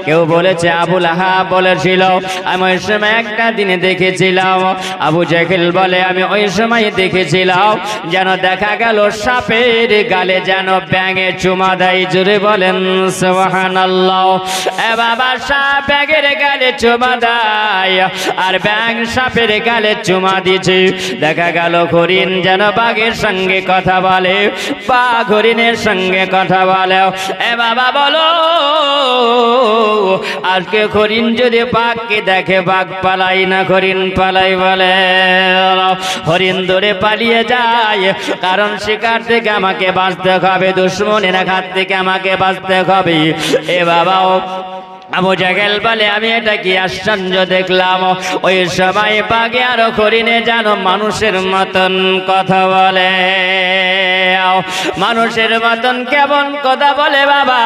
কেউ বলেছে আবু লাহাব বলেছিল আমি ওই সময় একটা দিনে দেখেছিলাম। আবু জাহেল বলে আমি ওই সময় দেখেছিলাম যেন দেখা গেল সাপের গালে যেন ব্যাঙে চুমা দেয়। জোরে বলেন সুবহানাল্লাহ। এ বাবা, সাপ ব্যাঙের গালে চুমা দেয় আর ব্যাঙ সাপের গালে চুমা দিছে। দেখা গেল হরিণ যেন বাঘের সঙ্গে কথা বলে, বাঘ হরিণের সঙ্গে কথা বলে। এ বাবা বলো, আজকে হরিণ যদি বাঘকে দেখে বাঘ পালাই না হরিণ পালাই? বলে হরিণ দৌড়ে পালিয়ে যায়, কারণ শিকার থেকে আমাকে বাঁচতে হবে, দুশ্মনের হাত থেকে আমাকে বাঁচতে হবে। এ বাবাও আবু জাহেল বলে আমি এটা কি আশ্চর্য দেখলাম, ওই সময় বাঘে আর হরিণে যেন মানুষের মতন কথা বলে। মানুষের মতন কেমন কথা বলে বাবা?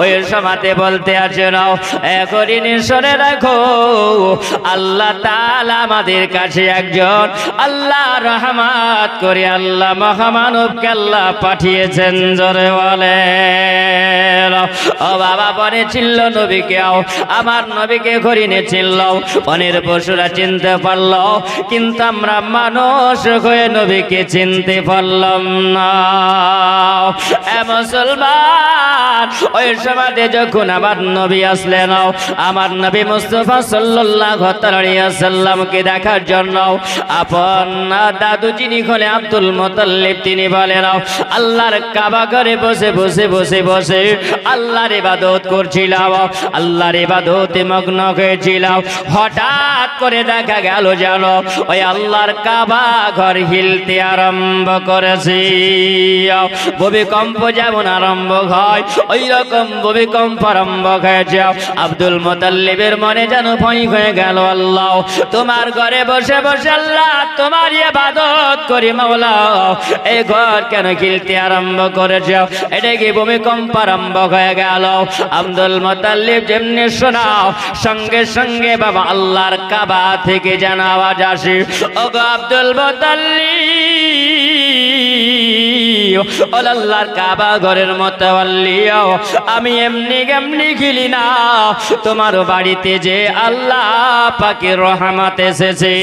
ওই সময়তে বলতে আছে নাও হরিণ শুনে রাখো, আল্লাহ তাআলা আমাদের কাছে একজন আল্লাহ রহমত করে আল্লাহ মহামানবকে আল্লাহ পাঠিয়েছেন। জোরে বলে ও বাবা, বনে ছিল নবী, আমার নবীকে হরিণে চিনল, বনের পশুরা চিনতে পারল, কিন্তু আমরা মানুষ হয়ে নবীকে চিনতে পারলাম না। এ মুসলমান, ওই সময়তে যখন আমার নবী আসলেন, আমার নবী মুস্তাফা সাল্লাল্লাহু আলাইহি ওয়াসাল্লামকে দেখার জন্য আপন দাদু যিনি হলেন আব্দুল মুত্তালিব, তিনি বলেন আল্লাহর কাবা ঘরে বসে বসে বসে বসে আল্লাহর ইবাদত করছিলাম, আল্লাহর ইবাদতে মগ্ন হয়েছিলাম। হঠাৎ করে দেখা গেল যেন ওই আল্লাহর কাবা ঘর হিলতে আরম্ভ করেছে। ভূমিকম্প যেমন আরম্ভ হয় ওই রকম ভূমিকম্প আরম্ভ হয়েছে। আব্দুল মুত্তালিবের মনে যেন ভয় হয়ে গেল, আল্লাহ তোমার ঘরে বসে বসে আল্লাহ তোমার ইবাদত করি, মাওলা এই ঘর কেন হিলতে আরম্ভ করেছে? এটা কি ভূমিকম্প আরম্ভ হয়ে গেল? আব্দুল মুত্তালিব যেমনি শোনাও, সঙ্গে সঙ্গে বাবা আল্লাহর কাবা থেকে যেন আওয়াজ আসে, ওগো আব্দুল মুত্তালিব, আল্লাহর কাবা ঘরের মুতাওয়াল্লি, আমি এমনি এমনি খেলি না, তোমার বাড়িতে যে আল্লাহ পাকের রহমত এসেছে।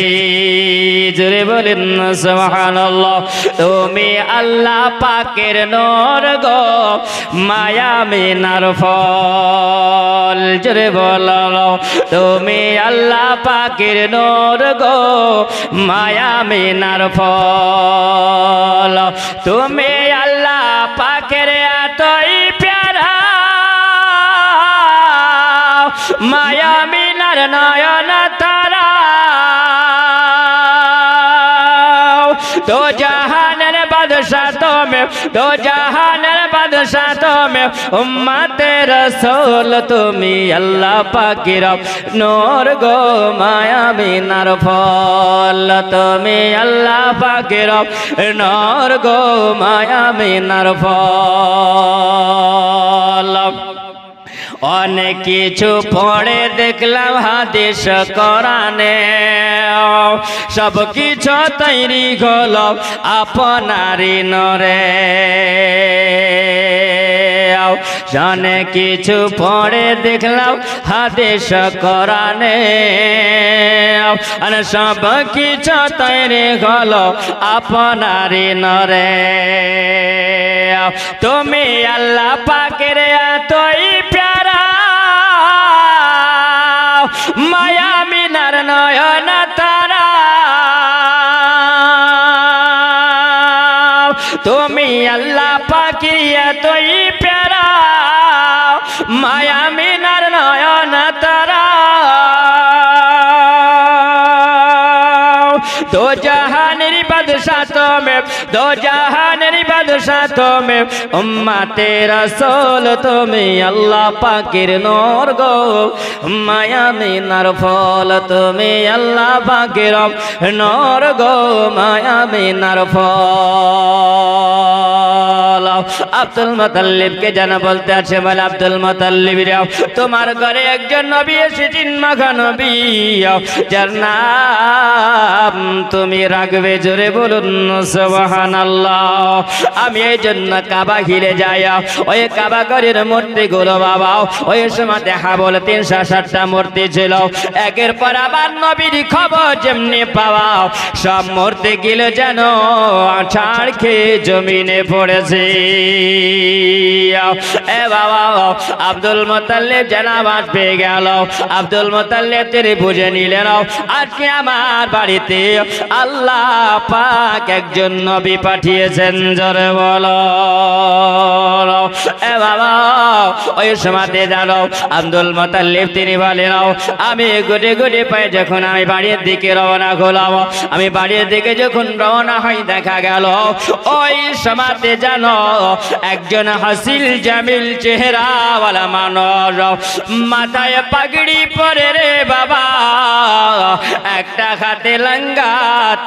জোরে বলেন সুবহানাল্লাহ। তুমি আল্লাহ পাকের নূর গো, মায়া মিনার ফল। জোরে বলো, তুমি আল্লাহ পাকের নূর গো, মায়া মিনার ফল। তুমি আল্লাহ পাকের এতই প্যারা, মায়া মিনার নয়ন তারা। দো জাহানের বাদশা তুমি, দো জাহানের বাদশা তুমি, উম্মতে রাসূল তুমি আল্লাহ পাকের নূর গো, মায়া মিনার ফল। তুমি আল্লাহ পাকের নূর গো, মায়া মিনার ফল। অনেক কিছু পড়ে দেখলাম হাদিস কোরআনে, সব কিছু তৈরি হলো আপনারই নূরে। অনেক কিছু পড়ে দেখলাম হাদিস কোরআনে, আর সব কিছু তৈরি হলো আপনারই নূরে। তুমি আল্লাহ পাকের এতই প্যারা, মায়া মিনার নয়ন তারা। তুমি আল্লাহ পাকের এতই প্যারা, মায়া মিনার নয়ন তারা। দো জাহানের বাদশা তুমি, দো জাহানের বাদশা তুমি, উম্মতে রাসূল তুমি আল্লাহ পাকের নূর গো, মায়া মিনার ফল। তুমি আল্লাহ পাকের নূর গো, মায়া মিনার ফল। আব্দুল মুত্তালিবকে জানা বলতে আছে, বলে আব্দুল মুত্তালিব তোমার ঘরে একজন নবী এসেছেন, মাখা নবী, যার নাম তুমি রাখবে। জোরে বলুন সুবহানাল্লাহ। আমি এই জন্য কাবা ঘিরে যাই ওই কাবা ঘরের মূর্তিগুলো বাবা ওই সময় দেখা বলে 360টা মূর্তি ছিল একের পর আবার নবীর খবর যেমনি পাওয়া সব মূর্তি গিলে যেন ছাড় খেয়ে জমিনে পড়েছে এ বাবা আব্দুল মুত্তালিব জানাবাজ পেয়ে গেল আব্দুল মুত্তালিব তিনি বুঝে নিলেন আজকে আমার বাড়িতে আল্লাহ পাক একজন নবী পাঠিয়েছেন জোরে বলো এ বাবা ওই সময়তে জানো আব্দুল মুত্তালিব তিনি বলেন আমি গুটে গুটে পায়ে যখন আমি বাড়ির দিকে রওনা হলাম আমি বাড়ির দিকে যখন রওনা হই দেখা গেল ওই সময়তে জানো একজন হাসিল জামিল চেহারাওয়ালা মানুষ মাথায় পাগড়ি পরে রে বাবা একটা হাতে লঙ্গা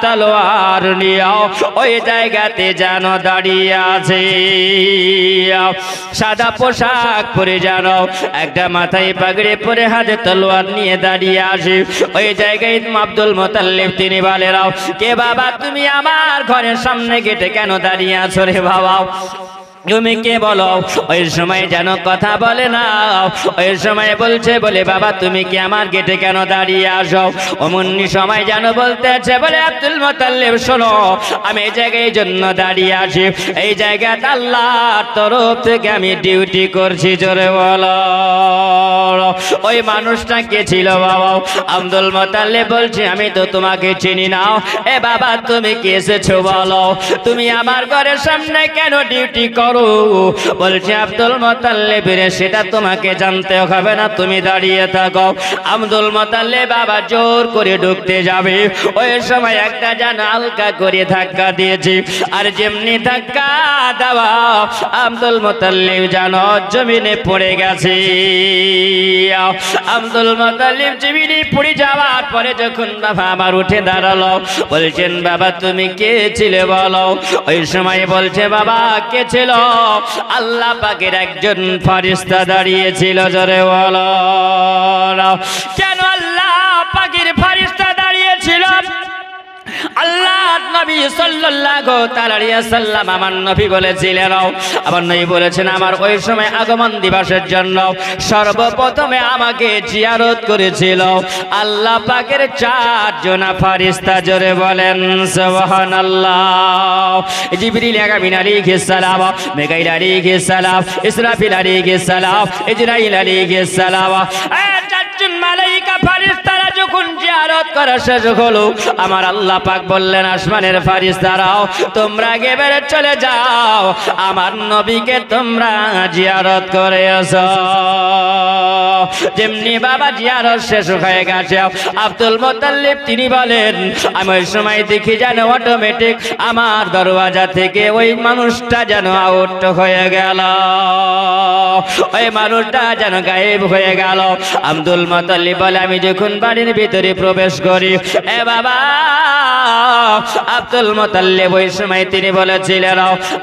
তলোয়ার নিয়ে ওই জায়গাতে জানো দাঁড়িয়ে আছে সাদা পোশাক পরে জানো একটা মাথায় পাগড়ি পরে হাতে তলোয়ার নিয়ে দাঁড়িয়ে আসে ওই জায়গায় আব্দুল মুত্তালিব তিনি বলেন কে বাবা তুমি আমার ঘরের সামনে গেটে কেন দাঁড়িয়ে আছো রে বাবা তুমি কে বলো ওই সময় যেন কথা বলে না ওই সময় বলছে বলে বাবা তুমি কি আমার গেটে কেন দাঁড়িয়ে আসো অমনি সময় যেন বলতে আছে বলে আব্দুল মুত্তালিব শোনো আমি এই জায়গায় জন্য দাঁড়িয়ে আসি এই জায়গাতে আল্লাহর তরফ থেকে আমি ডিউটি করছি জোরে বলো ওই মানুষটা কে ছিল বাবা আব্দুল মুত্তালিব বলছে আমি তো তোমাকে চিনি না এ বাবা তুমি কে এসেছো বলো তুমি আমার ঘরের সামনে কেন ডিউটি করো বলছে আব্দুল মুত্তালিব সেটা তোমাকে জানতে হবে না তুমি দাঁড়িয়ে থাকো আব্দুল মুত্তালিব বাবা জোর করে ঢুকতে যাবে ওই সময় একটা জান হালকা করে ধাক্কা দিয়েছে আর যেমনি ধাক্কা দেওয়া আব্দুল মুত্তালিব জানো জমিনে পড়ে গেছে আব্দুল মুত্তালিব জমিনে পড়ে যাওয়ার পরে যখন বাবা আমার উঠে দাঁড়ালো বলছেন বাবা তুমি কে ছিলে বলো ওই সময় বলছে বাবা কে ছিল আল্লাহ পাকের একজন ফেরেশতা দাঁড়িয়েছিল জোরে বলো কেন আল্লাহ পাকের ফেরেশতা দাঁড়িয়েছিল আল্লাহ নবী সাল্লাল্লাহু আলাইহি ওয়াসাল্লাম আমার নবী বলেছিলেন আমার নবী বলেছেন আমার ওই সময় আগমন দিবসের জন্য সর্বপ্রথমে আমাকে জিয়ারত করেছিল আল্লাহ পাকের 4 জন ফেরেশতা জোরে বলেন সুবহানাল্লাহ জিবরিল আমিন আলাইহিস সালাম মিকাইল আলাইহিস সালাম ইসরাফিল আলাইহিস সালাম ইজরাইল আলাইহিস সালাম চারজন মালায়েকা ফেরেশতারা যখন জিয়ারত করা শেষ হলো আমার আল্লাহ পাক বললেন আসমানের ফেরেশতারাও তোমরা আগে বেরে চলে যাও আমার নবীকে তোমরা জিয়ারত করে আসো যেমনি বাবা জিয়ারত শেষ হয়ে গেছে আব্দুল মুত্তালিব তিনি বলেন আমি ওই সময় দেখি যেন অটোমেটিক আমার দরওয়াজা থেকে ওই মানুষটা যেন আউট হয়ে গেল ওই মানুষটা যেন গায়েব হয়ে গেল আব্দুল মুত্তালিব বলে আমি যখন বাড়ির ভিতরে প্রবেশ করি এ বাবা আব্দুল মুত্তালিব ওই সময় তিনি বলেছিলেন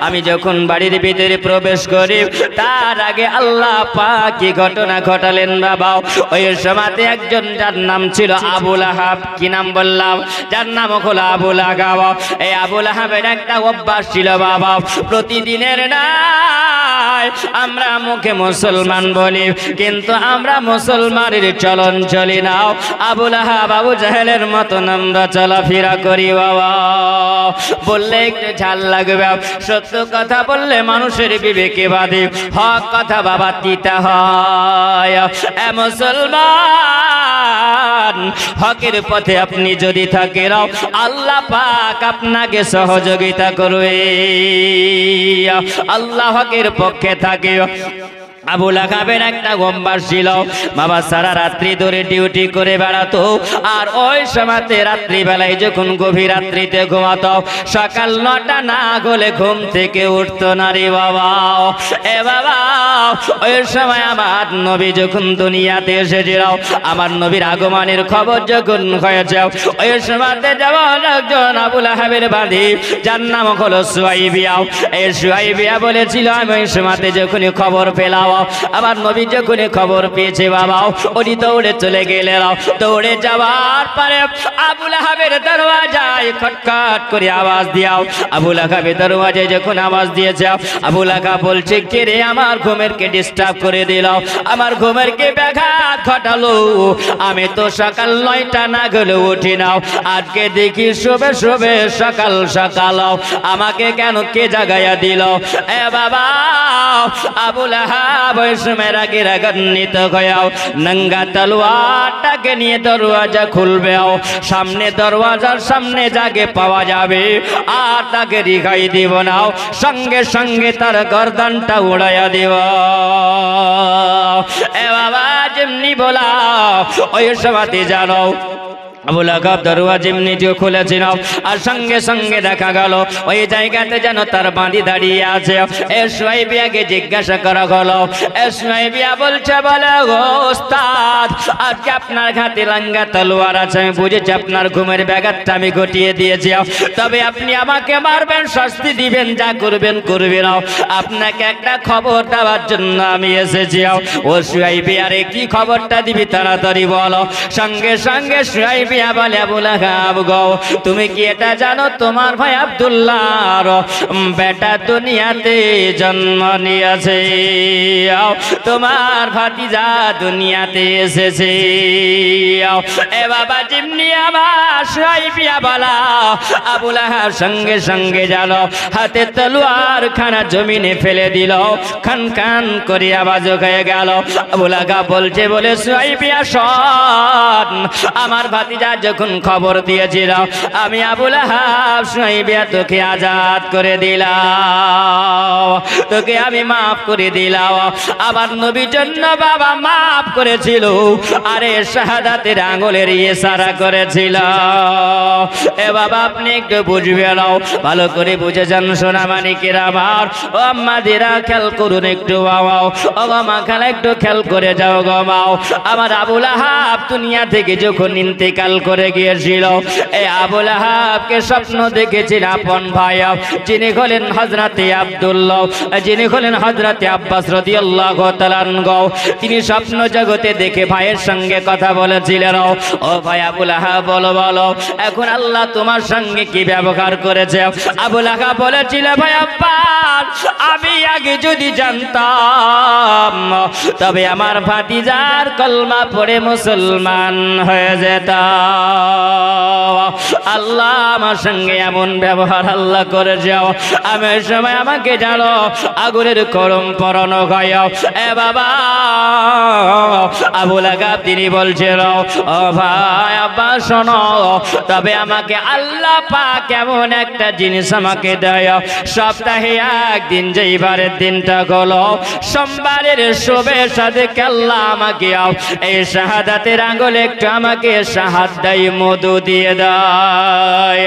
আমি যখন বাড়ির ভিতরে প্রবেশ করি তার আগে আল্লাহ পাক কি ঘটনা ঘটালেন বাবা ওই সময়তে একজন যার নাম ছিল আবু লাহাব কি নাম বললাম যার নাম হলো আবু লাহাব এই আবু লাহাবের একটা অভ্যাস ছিল বাবা প্রতিদিনের নাই আমরা মুখে মুসলমান বলি কিন্তু আমরা মুসলমানের চলন চলি না আবু লাহাব আবু জাহেলের মতন আমরা চলাফেরা করি বাবা বললে একটু ঝাল লাগবে সত্য কথা বললে মানুষের বিবেকে বাদে হক কথা বাবা তিতা হয় এ মুসলমান হকের পথে আপনি যদি থাকেন আল্লাহ পাক আপনাকে সহযোগিতা করবে আল্লাহ হকের পক্ষে থাকে আবু লাহাবের একটা অভ্যাস ছিল বাবা সারা রাত্রি ধরে ডিউটি করে বেড়াতো আর ওই সময়তে রাত্রিবেলায় যখন গভীর রাত্রিতে ঘুমাতো সকাল 9টা না হলে ঘুম থেকে উঠতো না রে বাবা এ বাবা ওই সময় আমার নবী যখন দুনিয়াতে এসেছিল আমার নবীর আগমনের খবর যখন হয়েছে ওই সময়তে যেমন একজন আবু লাহাবের বাদী যার নাম হলো সুয়াইবিয়া এই সুয়াইবিয়া বলেছিল আমি ওই সময়তে যখনই খবর পেলাম আমার নবী যখন খবর পেয়েছে বাবা উনি দৌড়ে চলে গেলেন। দৌড়ে যাওয়ার পরে আবু লাহাবের দরওয়াজায় খটখট করে আওয়াজ দিয়াও। আবু লাহাবের দরওয়াজায় যখন আওয়াজ দিয়েছে আবু লাহাব বলছে কে রে আমার ঘুমেরকে ডিস্টার্ব করে দিল, আমার ঘুমেরকে ব্যাঘাত ঘটালো। আমি তো সকাল 9টা না গেলে উঠি নাও, আজকে দেখি শোবে শোবে সকাল সকাল আমাকে কেন কে জাগাইয়া দিল। এ বাবা আবু লাহাব ওই সময় রাগে রাগান্বিত হয়েও নঙ্গা তলোয়ারটাকে নিয়ে দরওয়াজা খুলবে, সামনে দরওয়াজার সামনে যাকে পাওয়া যাবে আর তাকে রিহাই দিব না, সঙ্গে সঙ্গে তার গর্দানটা উড়াইয়া দিব। এ বাবা যেমনি বলা ওই সময়তে জানো আবু লাহাব দরওয়াজা এমনি খুলেছিল আর সঙ্গে সঙ্গে দেখা গেল ওই জায়গাতে যেন তার বাঁধি দাঁড়িয়ে আছে। এ সুহাইবিয়াকে জিজ্ঞাসা করা হলো। এ সুহাইবিয়া বলছে বলে গো ওস্তাদ আজকে আপনার হাতে লাঙ্গা তলোয়ার আছে, আমি বুঝেছি আপনার ঘুমের ব্যাঘাতটা আমি ঘটিয়ে দিয়েছি, তবে আপনি আমাকে মারবেন শাস্তি দিবেন যা করবেন করবেন, আপনাকে একটা খবর দেওয়ার জন্য আমি এসেছি। ও সুহাইবিয়া রে কি খবরটা দিবি তাড়াতাড়ি বলো। সঙ্গে সঙ্গে সুহাইবিয়া বলে আবু লাহাব গো তুমি কি এটা জানো তোমার ভাই আব্দুল্লাহর বেটা দুনিয়াতে জন্ম নিয়েছে, তোমার ভাতিজা দুনিয়াতে এসেছে। এ বাবা যেমনি আমার সুহাইবিয়া বলা আবু লাহাব সঙ্গে সঙ্গে জানো হাতে তলোয়ার খানা জমিনে ফেলে দিল, খান খান করে আওয়াজ হয়ে গেল। আবু লাহাব বলছে বলে সুহাইবিয়া শোন আমার ভাতিজা যখন খবর দিয়েছিল আমি আবু লাহাব সুহাইবিয়া তোকে আজাদ করে দিলাম, তোকে আমি মাফ করে দিলাম। আমার নবীর জন্য বাবা মাফ করেছিল, আরে শাহাদাতের আঙ্গুলের ইশারা করেছিল। এ বাবা আপনি একটু বুঝবেন, ভালো করে বুঝে যান সোনা মানিকের আমার ও আম্মাদিরা খেয়াল করুন একটু বাবাও, ও মা খালা একটু খেয়াল করে যাও গো মাও। আমার আবু লাহাব দুনিয়া থেকে যখন ইন্তেকাল করে গিয়েছিল এই আবু লাহাবকে স্বপ্ন দেখেছিল আপন ভাই যিনি হলেন হযরতে আব্দুল্লাহ, যিনি হলেন হযরতে আব্বাস রাদিয়াল্লাহু তাআলা আনহু। তিনি স্বপ্ন জগতে দেখে ভাইয়ের সঙ্গে কথা বলেছিলেন, ও ভাই আবু লাহাব বলো বলো এখন আল্লাহ তোমার সঙ্গে কি ব্যবহার করেছে। আবু লাহাব বলেছিল ভাই আব্বাস আমি আগে যদি জানতাম তবে আমার ভাতিজার কলমা পড়ে মুসলমান হয়ে যেত। আল্লাহ আমার সঙ্গে এমন ব্যবহার আল্লাহ করে যাও, আমি সময় আমাকে জানো আগুনের করম পরানো হয়। এ বাবা আবু লাহাব তিনি বলছিল ও ভাই আব্বা শোনো তবে আমাকে আল্লাহ পাক এমন একটা জিনিস আমাকে দেয়, সপ্তাহে একদিন যেইবারের দিনটা হলো সোমবারের শোবে সাথে আল্লাহ আমাকে এই শাহাদাতের আঙ্গুলে একটু আমাকে শাহাদাই মধু দিয়ে দেয়,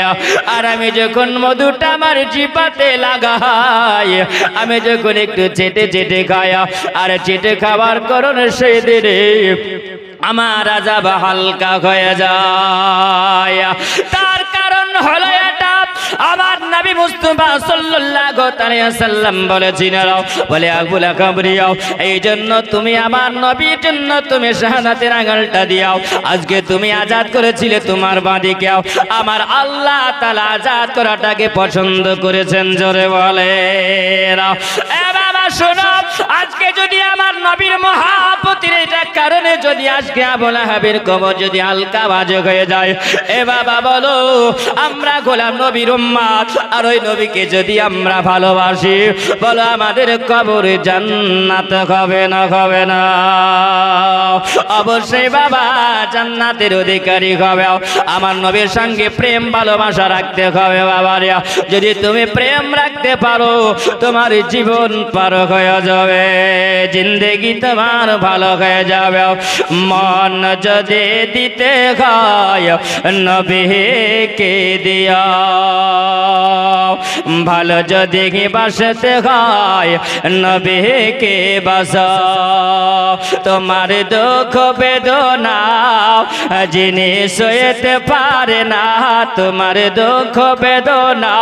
আর আমি যখন মধুটা আমার জিহ্বাতে লাগাই আমি যখন একটু চেটে চেটে খাই আর চেটে খাবার কারণে সেই দিনে আমার আযাব হালকা হয়ে যায়। তার কারণ হলো এটা আমার নবী মুস্তাফা সাল্লাল্লাহু আলাইহি ওয়াসাল্লাম বলেছিলেন বলে আবু লাহাব এই জন্য তুমি আমার নবীর জন্য তুমি শাহাদাতের আঙ্গুলটা দিও। আজকে তুমি আজাদ করেছিলে তোমার বাঁধীকে, আমার আল্লাহ তাআলা আজাদ করাটাকে পছন্দ করেছেন, জোরে বলে। এ বাবা শোনো আজকে যদি আমার নবীর মহাব্বতের এটা কারণে যদি আজকে আবু লাহাবের কবর যদি হালকা বাজে হয়ে যায়, এ বাবা বলো আমরা গোলাম নবীর উম্মত আর ওই নবীকে যদি আমরা ভালোবাসি বলো আমাদের কবরে জান্নাত হবে না হবে না? অবশ্যই বাবা জান্নাতের অধিকারী হবে। আমার নবীর সঙ্গে প্রেম ভালোবাসা রাখতে হবে বাবা রে, যদি তুমি প্রেম রাখতে পারো তোমার জীবন পার হয়ে যাবে, জিন্দেগি তোমার ভালো হয়ে যাবে। মন যদি দিতে হয় নবীকে দিয়া, ভালো যদি বাসতে হয় নবীকে বাসা, তোমার দুঃখ দুঃখ বেদনা যিনি সইতে পারে না, তোমার দুঃখ বেদনা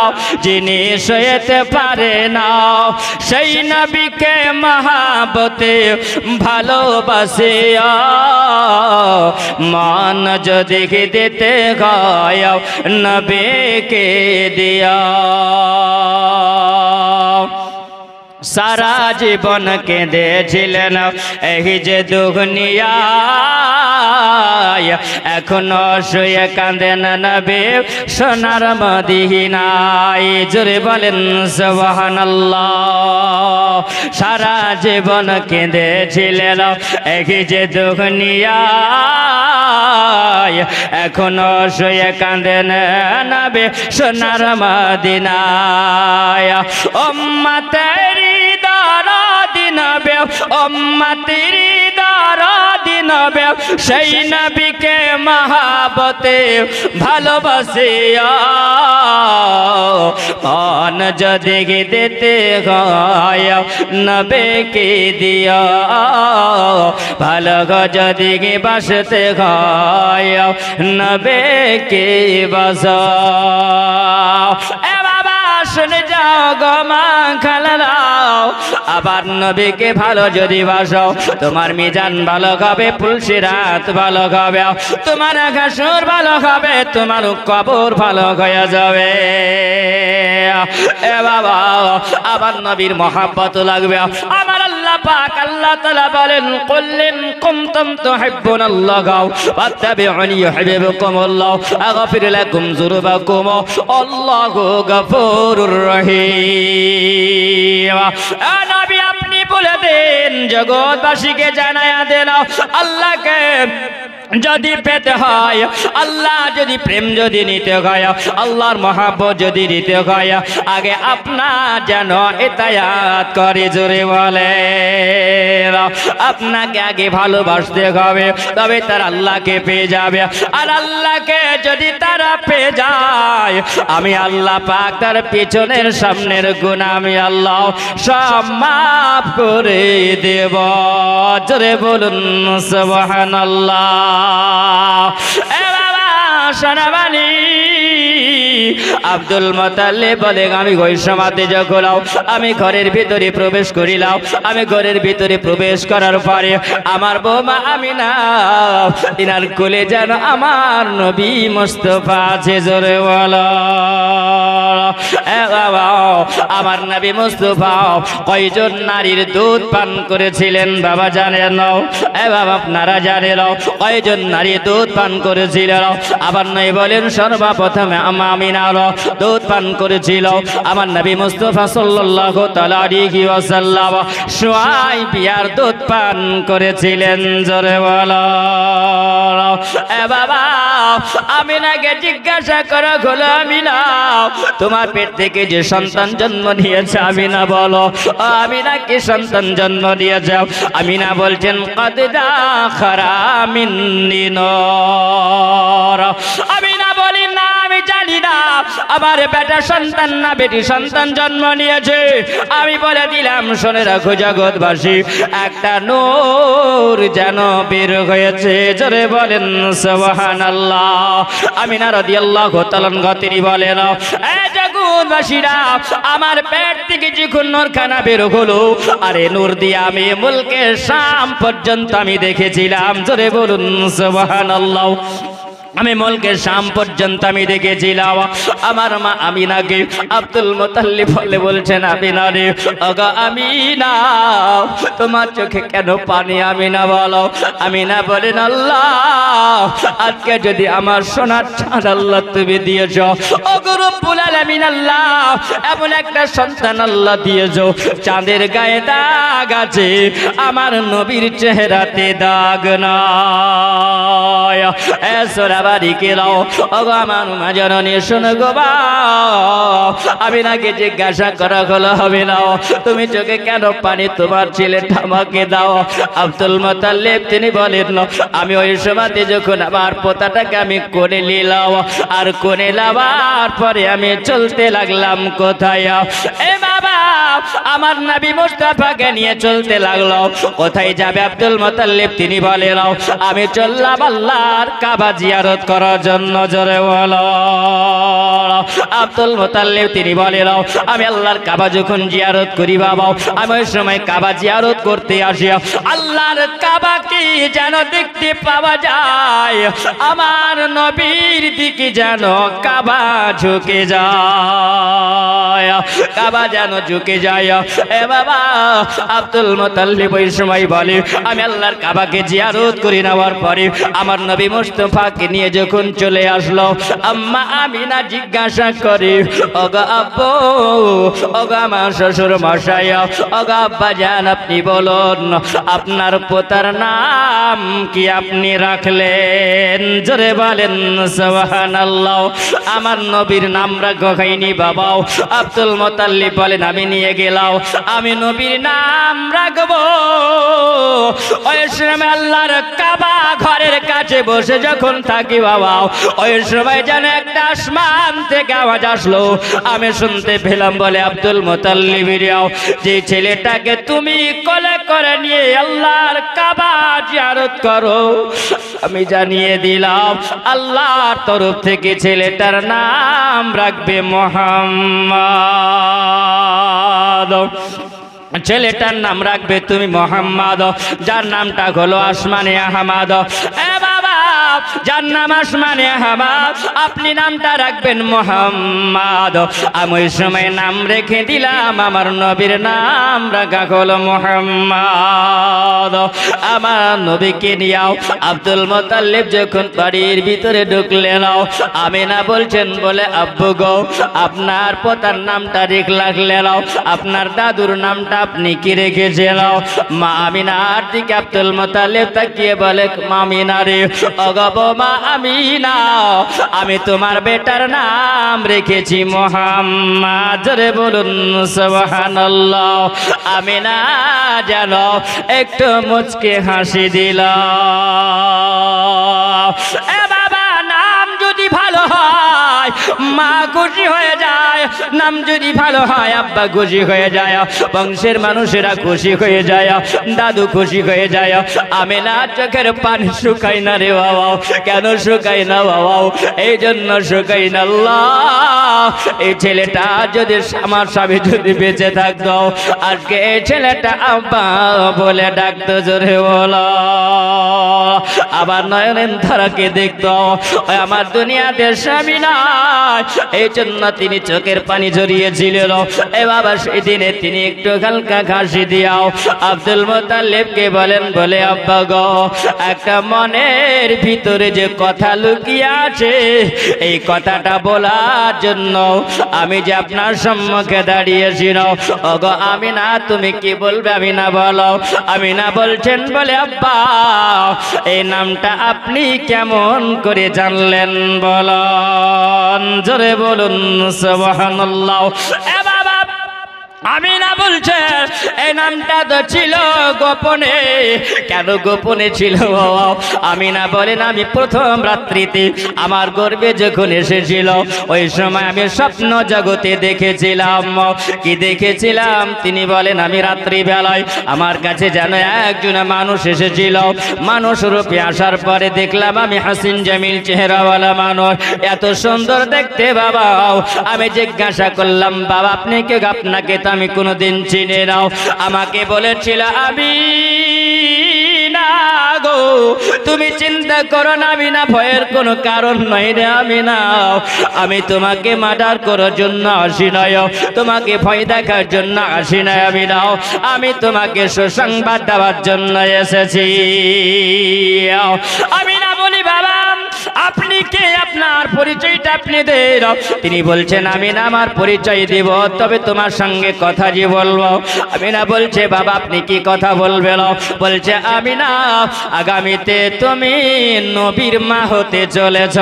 যিনি সইতে পারে না, সেই নবীকে মহাব্বতে ভালোবাসিয়া মান যদি দিতে হয় নবীকে দিয়া। সারা জীবন কেঁদেছিলেন এই যে দুনিয়ায়, এখনো শুয়ে কাঁদেন নবী সোনার মদিনায়। জোরে বলেন সুবহানাল্লাহ। সারা জীবন কেঁদেছিলেন এই যে দুনিয়ায়, এখনো শুয়ে কাঁদেন নবী সোনার মদিনায়। উম্মতেরি দারাদিন বে, উম্মতেরি দারাদিন বে, সেই নবীকে মহাব্বতে ভালোবাসিয়া মান যদি দিতে হয় নবীকে দিয়া, ভালো যদি বাসতে হয় নবীকে বাসাও। এ বাবা শুনে যাও গো মা খালারাও, আবার নবীকে ভালো যদি বাসো তোমার মিজান ভালো হবে, পুলসিরাত ভালো হবে, তোমার হাসর ভালো হবে, তোমার কবর ভালো হয়ে যাবে। এ বাবা আবার নবীর মহাব্বত লাগবে। আমার আল্লাহ পাক আল্লাহ তাআলা বলেন কুল্লিন কুনতুম তুহিব্বুনাল্লাহ ফাত্তাবিউনি ইউহিব্বুকুমুল্লাহ আগফির লাকুম যুনুবাকুম আল্লাহু গফুরুর রহিম। নবী আপনি বলে দেন, জগৎবাসীকে জানায়া দেন, আল্লাহকে যদি পেতে হয়, আল্লাহ যদি প্রেম যদি নিতে হয়, আল্লাহর মহাব্বত যদি নিতে হয়, আগে আপনার যেন ইতায়াত করে। জোরে বলে আপনাকে আগে ভালোবাসতে হবে, তবে তার আল্লাহকে পেয়ে যাবে। আর আল্লাহকে যদি তারা পেয়ে যায়, আমি আল্লাহ পাক তার পিছনের সামনের গুনাহ আমি আল্লাহ সব মাফ করে দেব। জোরে বলুন সুবহানাল্লাহ। এ বাবা সোনাবানি আব্দুল মুত্তালিব বলে আমি ওই সমাতে যখন আমি ঘরের ভিতরে প্রবেশ করিলাম, আমি ঘরের ভিতরে প্রবেশ করার পরে আমার বৌমা আমিনা তিনার কোলে যেন আমার নবী মুস্তাফা আছে। জোরে বলো এ বাবা আমার নবী মুস্তাফা কয়জন নারীর দুধ পান করেছিলেন বাবা জানেন না? এ বাবা আপনারা জানেন কয়জন নারী দুধ পান করেছিলেন? আবার নয় বলেন সর্বপ্রথমে আমিনা দুধ পান করেছিল আমার নবী মুস্তাফা সাল্লাল্লাহু তাআলা আলাইহি ওয়াসাল্লাম, সুয়াইবিয়ার দুধ পান করেছিলেন। জোরে বলো এ বাবা আমিনাকে জিজ্ঞাসা করা হলো, আমিনা তোমার পেট থেকে যে সন্তান জন্ম নিয়েছে আমিনা বলো, আমিনা কি সন্তান জন্ম দিয়েছে? আমিনা বলছেন কদ দাখারা মিন্নি নূর। আমিনা বলি না আমি জানি না আমার বেটা সন্তান না বেটি সন্তান জন্ম নিয়েছে। আমি বলে দিলাম শুনে রাখো জগৎবাসী, একটা নূর যেন বের হয়েছে। জোরে বলেন সুবহানাল্লাহ। আমিনা রাদিয়াল্লাহু তাআলা তিনি বলেন এ জগৎবাসীরা আমার পেট থেকে যখন নূরখানা বের হলো, আরে নূর দিয়ে আমি মুলকে শাম পর্যন্ত আমি দেখেছিলাম। জোরে বলুন সুবহানাল্লাহ। আমি মুলকে শাম পর্যন্ত আমি দেখেছিলাম। আমার মা আমিনাকে আব্দুল মুত্তালিব বলছেন আমিনা রে, ওগো আমিনা তোমার চোখে কেন পানি? আমিনা বলো। আমিনা বলেন আল্লাহ আজকে যদি আমার সোনার চাঁদ আল্লাহ তুমি দিয়েছ, ওগো রব্বুল আলামিন আল্লাহ এমন একটা সন্তান আল্লাহ দিয়েছ চাঁদের গায়ে দাগ আছে, আমার নবীর চেহারাতে দাগ নাই। এ সোরা বাবারিকে দাও। ওগো আমার মা জননী শোনো গো বাপ, আমি নাকি জিজ্ঞাসা করা হলো হবে না, তুমি চোখে কেন পানি, তোমার ছেলেটা আমাকে দাও। আব্দুল মুত্তালিব তিনি বলেন আমি ওই সময়তে যখন আমার পোতাটাকে আমি কোলে নিলাম, আর কোলে নেওয়ার পরে আমি চলতে লাগলাম কোথায়? এ বাবা, আমার নবী মুস্তাফাকে নিয়ে চলতে লাগলো। কোথায় যাবে আব্দুল মুত্তালিব? তিনি বলেন আমি চললাম আল্লাহর কাবা জিয়ারত করার জন্য। জোরে বলো। আব্দুল মুত্তালিব তিনি বলেন আমি আল্লাহর কাবা যখন জিয়ারত করি বাবা, আমি ওই সময় কাবা জিয়ারত করতে আসি, আল্লাহর কাবা কি যেন দেখতে পাওয়া যায়, আমার নবীর দিকে যেন কাবা ঝুঁকে যায়, কাবা যেন ঝুঁকে যায়। এ বাবা, আব্দুল মুত্তালিব ওই সময় বলে আমি আল্লাহর কাবাকে জিয়ারত করে নেওয়ার পরে আমার নবী মুস্তাফাকে নিয়ে যখন চলে আসলো, আম্মা আমিনা জিজ্ঞাসা করে ওগো আব্বু, ওগো আমার শ্বশুর মশাই, ওগো আব্বা জান, আপনি বলুন আপনার পোতার নাম কি আপনি রাখলেন? জোরে বলেন সুবহানাল্লাহ। আমার নবীর নাম রাখো হয়নি বাবা। আব্দুল মুত্তালিব বলেন আমি নিয়ে গেলাম, আমি নবীর নাম রাখবো। ওই সময় আল্লাহর কাবা ঘরের কাছে বসে যখন থাকি বাবা, ওই সময় যেন একটা আসমান থেকে আওয়াজ আসলো, আমি শুনতে পেলাম বলে আব্দুল মুত্তালিব যে ছেলেটাকে তুমি কোলে করে নিয়ে আল্লাহর কাবা জিয়ারত করো, আমি জানিয়ে দিলাম আল্লাহর তরফ থেকে ছেলেটার নাম রাখবে মুহাম্মদ। ছেলেটার নাম রাখবে তুমি মুহাম্মদ, যার নামটা হলো আসমানে আহমদ। এ বাবা, যার নাম আসমানে আহমদ, আপনি নামটা রাখবেন মুহাম্মদ। আমি ওই সময় নাম রেখে দিলাম, আমার নবীর নাম রাখা হলো মুহাম্মদ। আমার নবীকে নিয়াও আব্দুল মুত্তালিব যখন বাড়ির ভিতরে ঢুকলেন, আমিনা বলছেন বলে আব্বু গো, আপনার পোতার নামটা রাখলেন, আপনার দাদুর নামটা আপনি কি রেখেছেন? মা আমিনার দিকে আব্দুল মুত্তালিব তাকিয়ে বলে মা আমিনা রে, ওগো মা আমিনা, আমি তোমার বেটার নাম রেখেছি মুহাম্মদ। জোরে বলুন সুবহানাল্লাহ। আমিনা যেন একটু মুচকে হাসি দিল। এ বাবা, নাম যদি ভালো হয় মা খুশি হয়ে যায়, নাম যদি ভালো হয় আব্বা খুশি হয়ে যায়, বংশের মানুষেরা খুশি হয়ে যায়, দাদু খুশি হয়ে যায়। আমিনা চোখের পানি শুকাই না রে বাবা। কেন শুকাই না বাবা? এই জন্য শুকাই না, আল্লাহ এই ছেলেটা যদি আমার স্বামী যদি বেঁচে থাকতো, আজকে এই ছেলেটা আব্বা বলে ডাকতো। জোরে বলো। আবার নয়নের ধারাকে দেখতো, আমার দুনিয়াতে স্বামী নাই, এই জন্য তিনি চোখের পানি ঝরিয়েছিলেন। এ বাবা, সেই দিনে তিনি একটু হালকা হাসি দিয়াও আব্দুল মুত্তালিবকে বলেন বলে আব্বা গো, একটা মনের ভিতরে যে কথা লুকিয়ে আছে, এই কথাটা বলার জন্য আমি যে আপনার সম্মুখে দাঁড়িয়েছি। ওগো আমিনা, তুমি কি বলবে? আমিনা বলো। আমিনা বলছেন বলে আব্বা, এই নামটা আপনি কেমন করে জানলেন বলুন? জোরে বলুন সুবহানাল্লাহ। এ বাবা, আমিনা বলছে এই নামটা তো ছিল গোপনে। কেন গোপনে ছিল? আমিনা বলেন আমি প্রথম রাত্রিতে আমার গর্ভে যখন এসেছিল, ওই সময় আমি স্বপ্ন জগতে দেখেছিলাম। কি দেখেছিলাম? তিনি বলেন আমি রাত্রিবেলায় আমার কাছে যেন একজন মানুষ এসেছিল। মানুষ রূপে আসার পরে দেখলাম আমি হাসিন জামিল চেহারাওয়ালা মানুষ, এত সুন্দর দেখতে বাবা। আমি জিজ্ঞাসা করলাম বাবা আপনি কে? আপনাকে তো আমি কোনোদিন চিনি না। আমাকে বলেছিল আমি না গো, তুমি চিন্তা করো না, আমি না, ভয়ের কোনো কারণ নয় রে। আমি না, আমি তোমাকে মার্ডার করার জন্য আসি নয়, তোমাকে ভয় দেখার জন্য আসি নয়। আমি না, আমি তোমাকে সুসংবাদ দেওয়ার জন্য এসেছি। আমি না বলি বাবা আপনি কে, আপনার পরিচয়টা আপনি দেন। তিনি বলছেন আমিনা আমার পরিচয় দিব, তবে তোমার সঙ্গে কথা যে বলবো। আমিনা বলছে বাবা আপনি কি কথা বলবেন? বলছে আমিনা আগামীতে তুমি নবীর মা হতে চলেছ।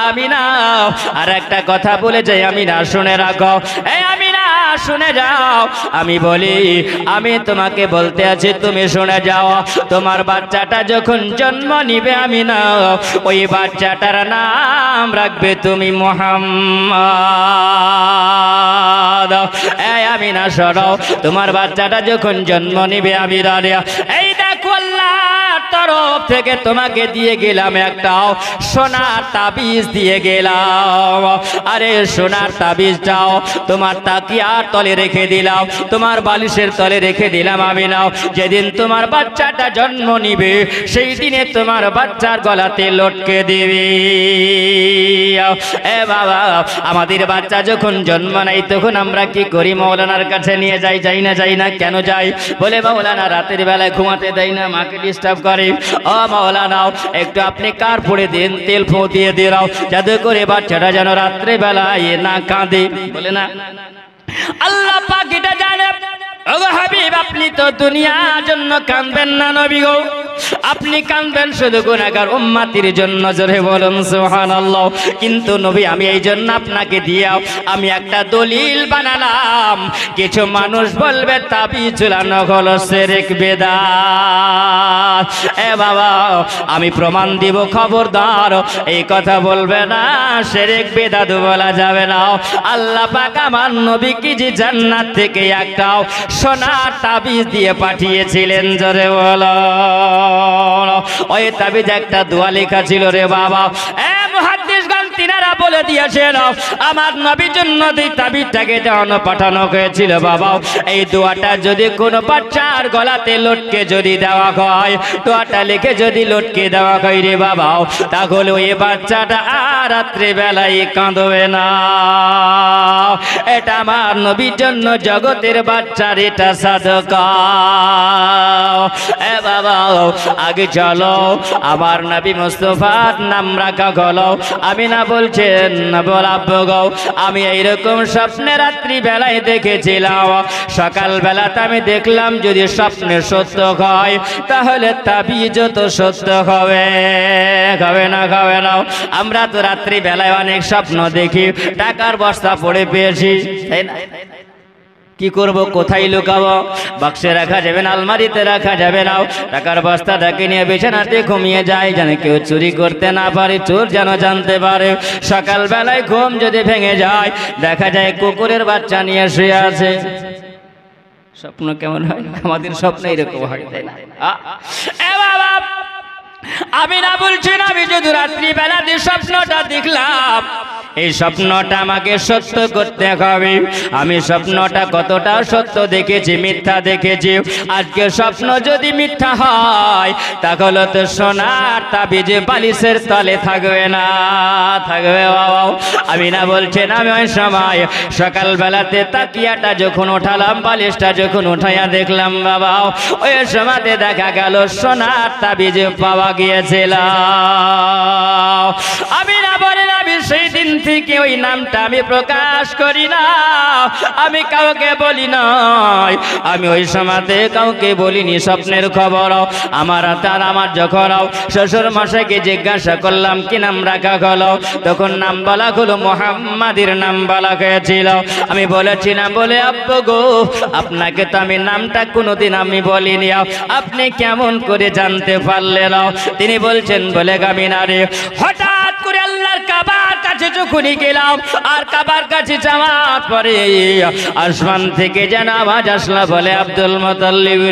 আমিনা আর একটা কথা বলে যাই, আমিনা শুনে রাখো। এই আমিনা শুনে যাও, আমি বলি আমি তোমাকে বলতে আছি তুমি শুনে যাও। তোমার বাচ্চাটা যখন জন্ম নিবে আমিনা, ওই বাচ্চাটার নাম রাখবে তুমি মুহাম্মদ। এই আমিনা শোনো, তোমার বাচ্চাটা যখন জন্ম নিবে আমিনা, এই দেখো আল্লাহর তরফ থেকে তোমাকে দিয়ে গেলাম একটা সোনার তাবিজ দিয়ে গেলাম। আরে সোনার তাবিজটাও তোমার তাকিয়ার তলে রেখে দিলাম, তোমার বালিশের তলে রেখে দিলাম আমিনা। যেদিন তোমার বাচ্চাটা জন্ম নিবে সেই দিনে তোমার বাচ্চার গলাতে লটকে দিবি। এ বাবা আমাদের বাচ্চা যখন জন্ম নেয় তখন আমরা কি করি? মৌলানার কাছে নিয়ে যাই, যাই না? যাই না। কেন যাই? বলে মৌলানা রাতের বেলায় ঘুমাতে দেয় না, মাকে ডিস্টার্ব করে। ও মৌলানা একটু আপনি কার পড়ে দিন, তেল ফোঁ দিয়ে দিরাও, যাতে করে বাচ্চাটা যেন রাত্রে বেলায় না কাঁদে। বলে না আল্লাহ পাক এটা জানে। ওগো হাবিব আপনি তো দুনিয়ার জন্য কাঁদবেন না নবী গো, আপনি কাঁদবেন শুধু গুনাহগার উম্মতির জন্য। জোরে বলুন সুবহানাল্লাহ। কিন্তু নবী আমি এই জন্য আপনাকে দিয়াও আমি একটা দলিল বানালাম। কিছু মানুষ বলবে তাবিজ ঝুলানো হলো শিরক বিদআত। এ বাবা আমি প্রমাণ দিব, খবরদার এই কথা বলবে না, শিরক বিদআত বলা যাবে না। আল্লাহ পাক আমার নবীকে যে জান্নাত থেকে একটা সোনার তাবিজ দিয়ে পাঠিয়েছিলেন। জোরে বলো। ওই তাবিজ একটা দোয়া লেখা ছিল রে বাবা। এ মুহাদ্দিসগণ তিনারা বলে দিয়েছেন আমার নবীর জন্য এই তাবিজটাকে দেওয়ানো পাঠানো হয়েছিল বাবা। এই দোয়াটা যদি কোনো বাচ্চার গলাতে লটকে যদি দেওয়া হয়, দোয়াটা লিখে যদি লটকে দেওয়া হয় রে বাবা, তাহলে ওই বাচ্চাটা আর রাত্রে বেলায় কাঁদবে না। এটা আমার নবীর জন্য জগতের বাচ্চার এটা সাদকা। এ বাবা আগে চলো আমার নবী মুস্তাফার নাম রাখা হলো। আমিনা বলছেন বলাবো গো আমি এইরকম স্বপ্নে রাত্রি বেলায় দেখেছিলাম, সকাল বেলাতে আমি দেখলাম যদি স্বপ্নে সত্য হয় তাহলে তাবিজও তো সত্য হবে। হবে না? হবে না। আমরা তো রাত্রি বেলায় অনেক স্বপ্ন দেখি, টাকার বস্তা পড়ে পেয়েছি, তাই না? কি করব? কোথায় লুকাবো? বাক্সে রাখা যাবে না, আলমারিতে রাখা যাবে না। টাকার বস্তাটাকে নিয়ে বিছানাতে ঘুমিয়ে যায় যেন কেউ চুরি করতে না পারে, চোর যেন জানতে পারে। সকাল বেলায় ঘুম যদি ভেঙে যায় দেখা যায় কুকুরের বাচ্চা নিয়ে শুয়ে আছে। স্বপ্ন কেমন হয়? আমাদের স্বপ্ন এরকম হয়, তাই না? আমি না বলছি না, আমি যদি রাত্রি বেলাতে স্বপ্নটা দেখলাম এই স্বপ্নটা আমাকে সত্য করতে হবে। আমি স্বপ্নটা কতটা সত্য দেখেছি, মিথ্যা দেখেছি। আজকে স্বপ্ন যদি মিথ্যা হয় তাহলে তো সোনার তাবিজ বালিশের তলে থাকবে না, থাকবে বাবা। আমি না বলছেন আমি ওই সময় সকাল বেলাতে তাকিয়াটা যখন উঠালাম, বালিশটা যখন উঠাইয়া দেখলাম বাবা, ওই সময়তে দেখা গেল সোনার তাবিজ পাওয়া গিয়েছিল। আমি না বলেন আমি সেই দিন থেকে ওই নামটা আমি প্রকাশ করি না, আমি কাউকে বলি নাই। আমি ওই সময়তে কাউকে বলিনি স্বপ্নের খবর। আমার যখন শ্বশুর মশাইকে জিজ্ঞাসা করলাম কি নাম রাখা হলো, তখন নাম বলা হলো মুহাম্মাদের নাম বলা হয়েছিল। আমি বলেছিলাম বলে আব্বু গো আপনাকে তো আমি নামটা কোনোদিন আমি বলিনি, আপনি কেমন করে জানতে পারলেন? তিনি বলছেন বলে আমিনা রে হঠাৎ করে আল্লাহর কাবার কাছে যখনই গেলাম আর কাবার কাছে যাওয়ার পরে আসমান থেকে যেন আওয়াজ আসলো বলে আব্দুল মুত্তালিব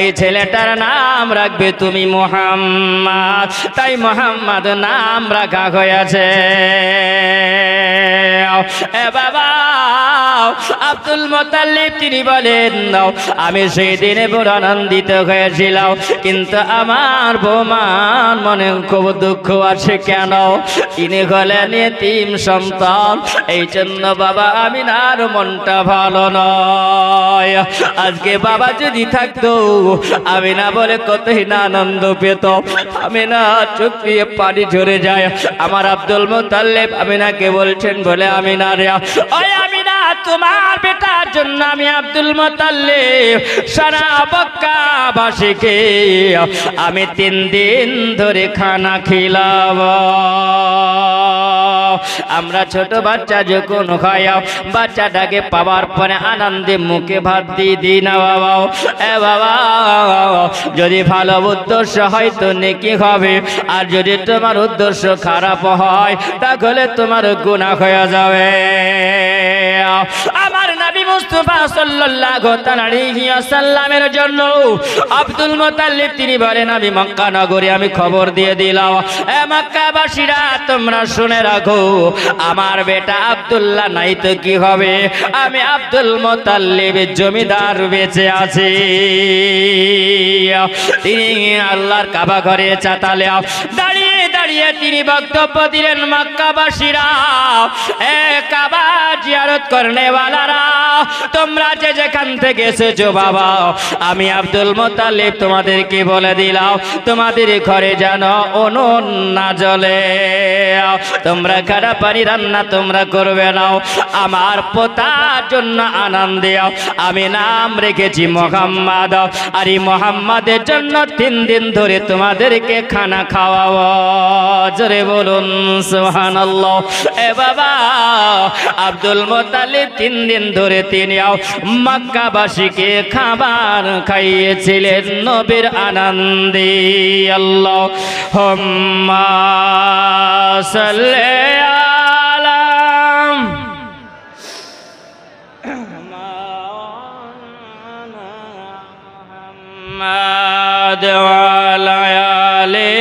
এই ছেলেটার নাম রাখবে তুমি মুহাম্মদ। তাই মুহাম্মদ নাম রাখা হয়েছে। এ বাবা আব্দুল মুত্তালিব তিনি বলেন আমি সেই দিনে বড় আনন্দিত হয়েছিলাম, কিন্তু আমার বৌমার মনে খুব দুঃখ আছে। কেন? তিনি হলেন এতিম সন্তান, এই জন্য বাবা আমিনার মনটা ভালো নয়। আজকে বাবা যদি থাকতো আমিনা বলে কতই না আনন্দ পেত। আমিনা চোখ দিয়ে পানি ঝরে যায়। আমার আব্দুল মুত্তালিব আমিনাকে বলছেন, বলে আমিনা রে, ওই আমিনা, তোমার বেটার জন্য আমি আব্দুল মুত্তালিব সারা মক্কাবাসীকে আমি 3 দিন ধরে খানা খিলাবো। আমরা ছোট বাচ্চা যখন খাই, বাচ্চাটাকে পাওয়ার পরে আনন্দে মুখে ভাত দিয়ে দিই না বাবা। এ বাবা, যদি ভালো উদ্দেশ্য হয় তো নেকি হবে, আর যদি তোমার উদ্দেশ্য খারাপ হয় তাহলে তোমার গুনাহ হয়ে যাবে। আমার নবী মুস্তাফা সাল্লাল্লাহু আলাইহি ওয়াসাল্লামের জন্য আব্দুল মুত্তালিব তিনি বলেন, আমি মক্কা নগরে আমি খবর দিয়ে দিলাম, এ মক্কাবাসীরা তোমরা শুনে রাখো, আমার বেটা আব্দুল্লাহ নাই তো কি হবে, আমি আব্দুল মুত্তালিবের জমিদার বেঁচে আছি। তিনি আল্লাহর কাবা ঘরে চাতালে দাঁড়িয়ে দাঁড়িয়ে তিনি বক্তব্য দিলেন, মক্কাবাসীরা, এ কাবা জিয়ারত করনে ওয়ালারা, তোমরা যে যেখান থেকে এসেছো বাবা, আমি আব্দুল মুত্তালিব তোমাদেরকে বলে দিলাম, তোমাদের ঘরে যেন উনুন না জ্বলে, তোমরা খারাপ পানি রান্না তোমরা করবে না, আমার পোতার জন্য আনন্দে আমি নাম রেখেছি মুহাম্মদ, আর এই মুহাম্মাদের জন্য 3 দিন ধরে তোমাদেরকে খানা খাওয়াবো। জোরে বলুন সুবহানাল্লাহ। এ বাবা, আব্দুল মুত্তালিব 3 দিন ধরে তিনি মক্কাবাসীকে খাবার খাইয়েছিলেন নবীর আনন্দে। আল্লাহুম্মা সাল্লি আলা মুহাম্মাদ ওয়া আলা আলি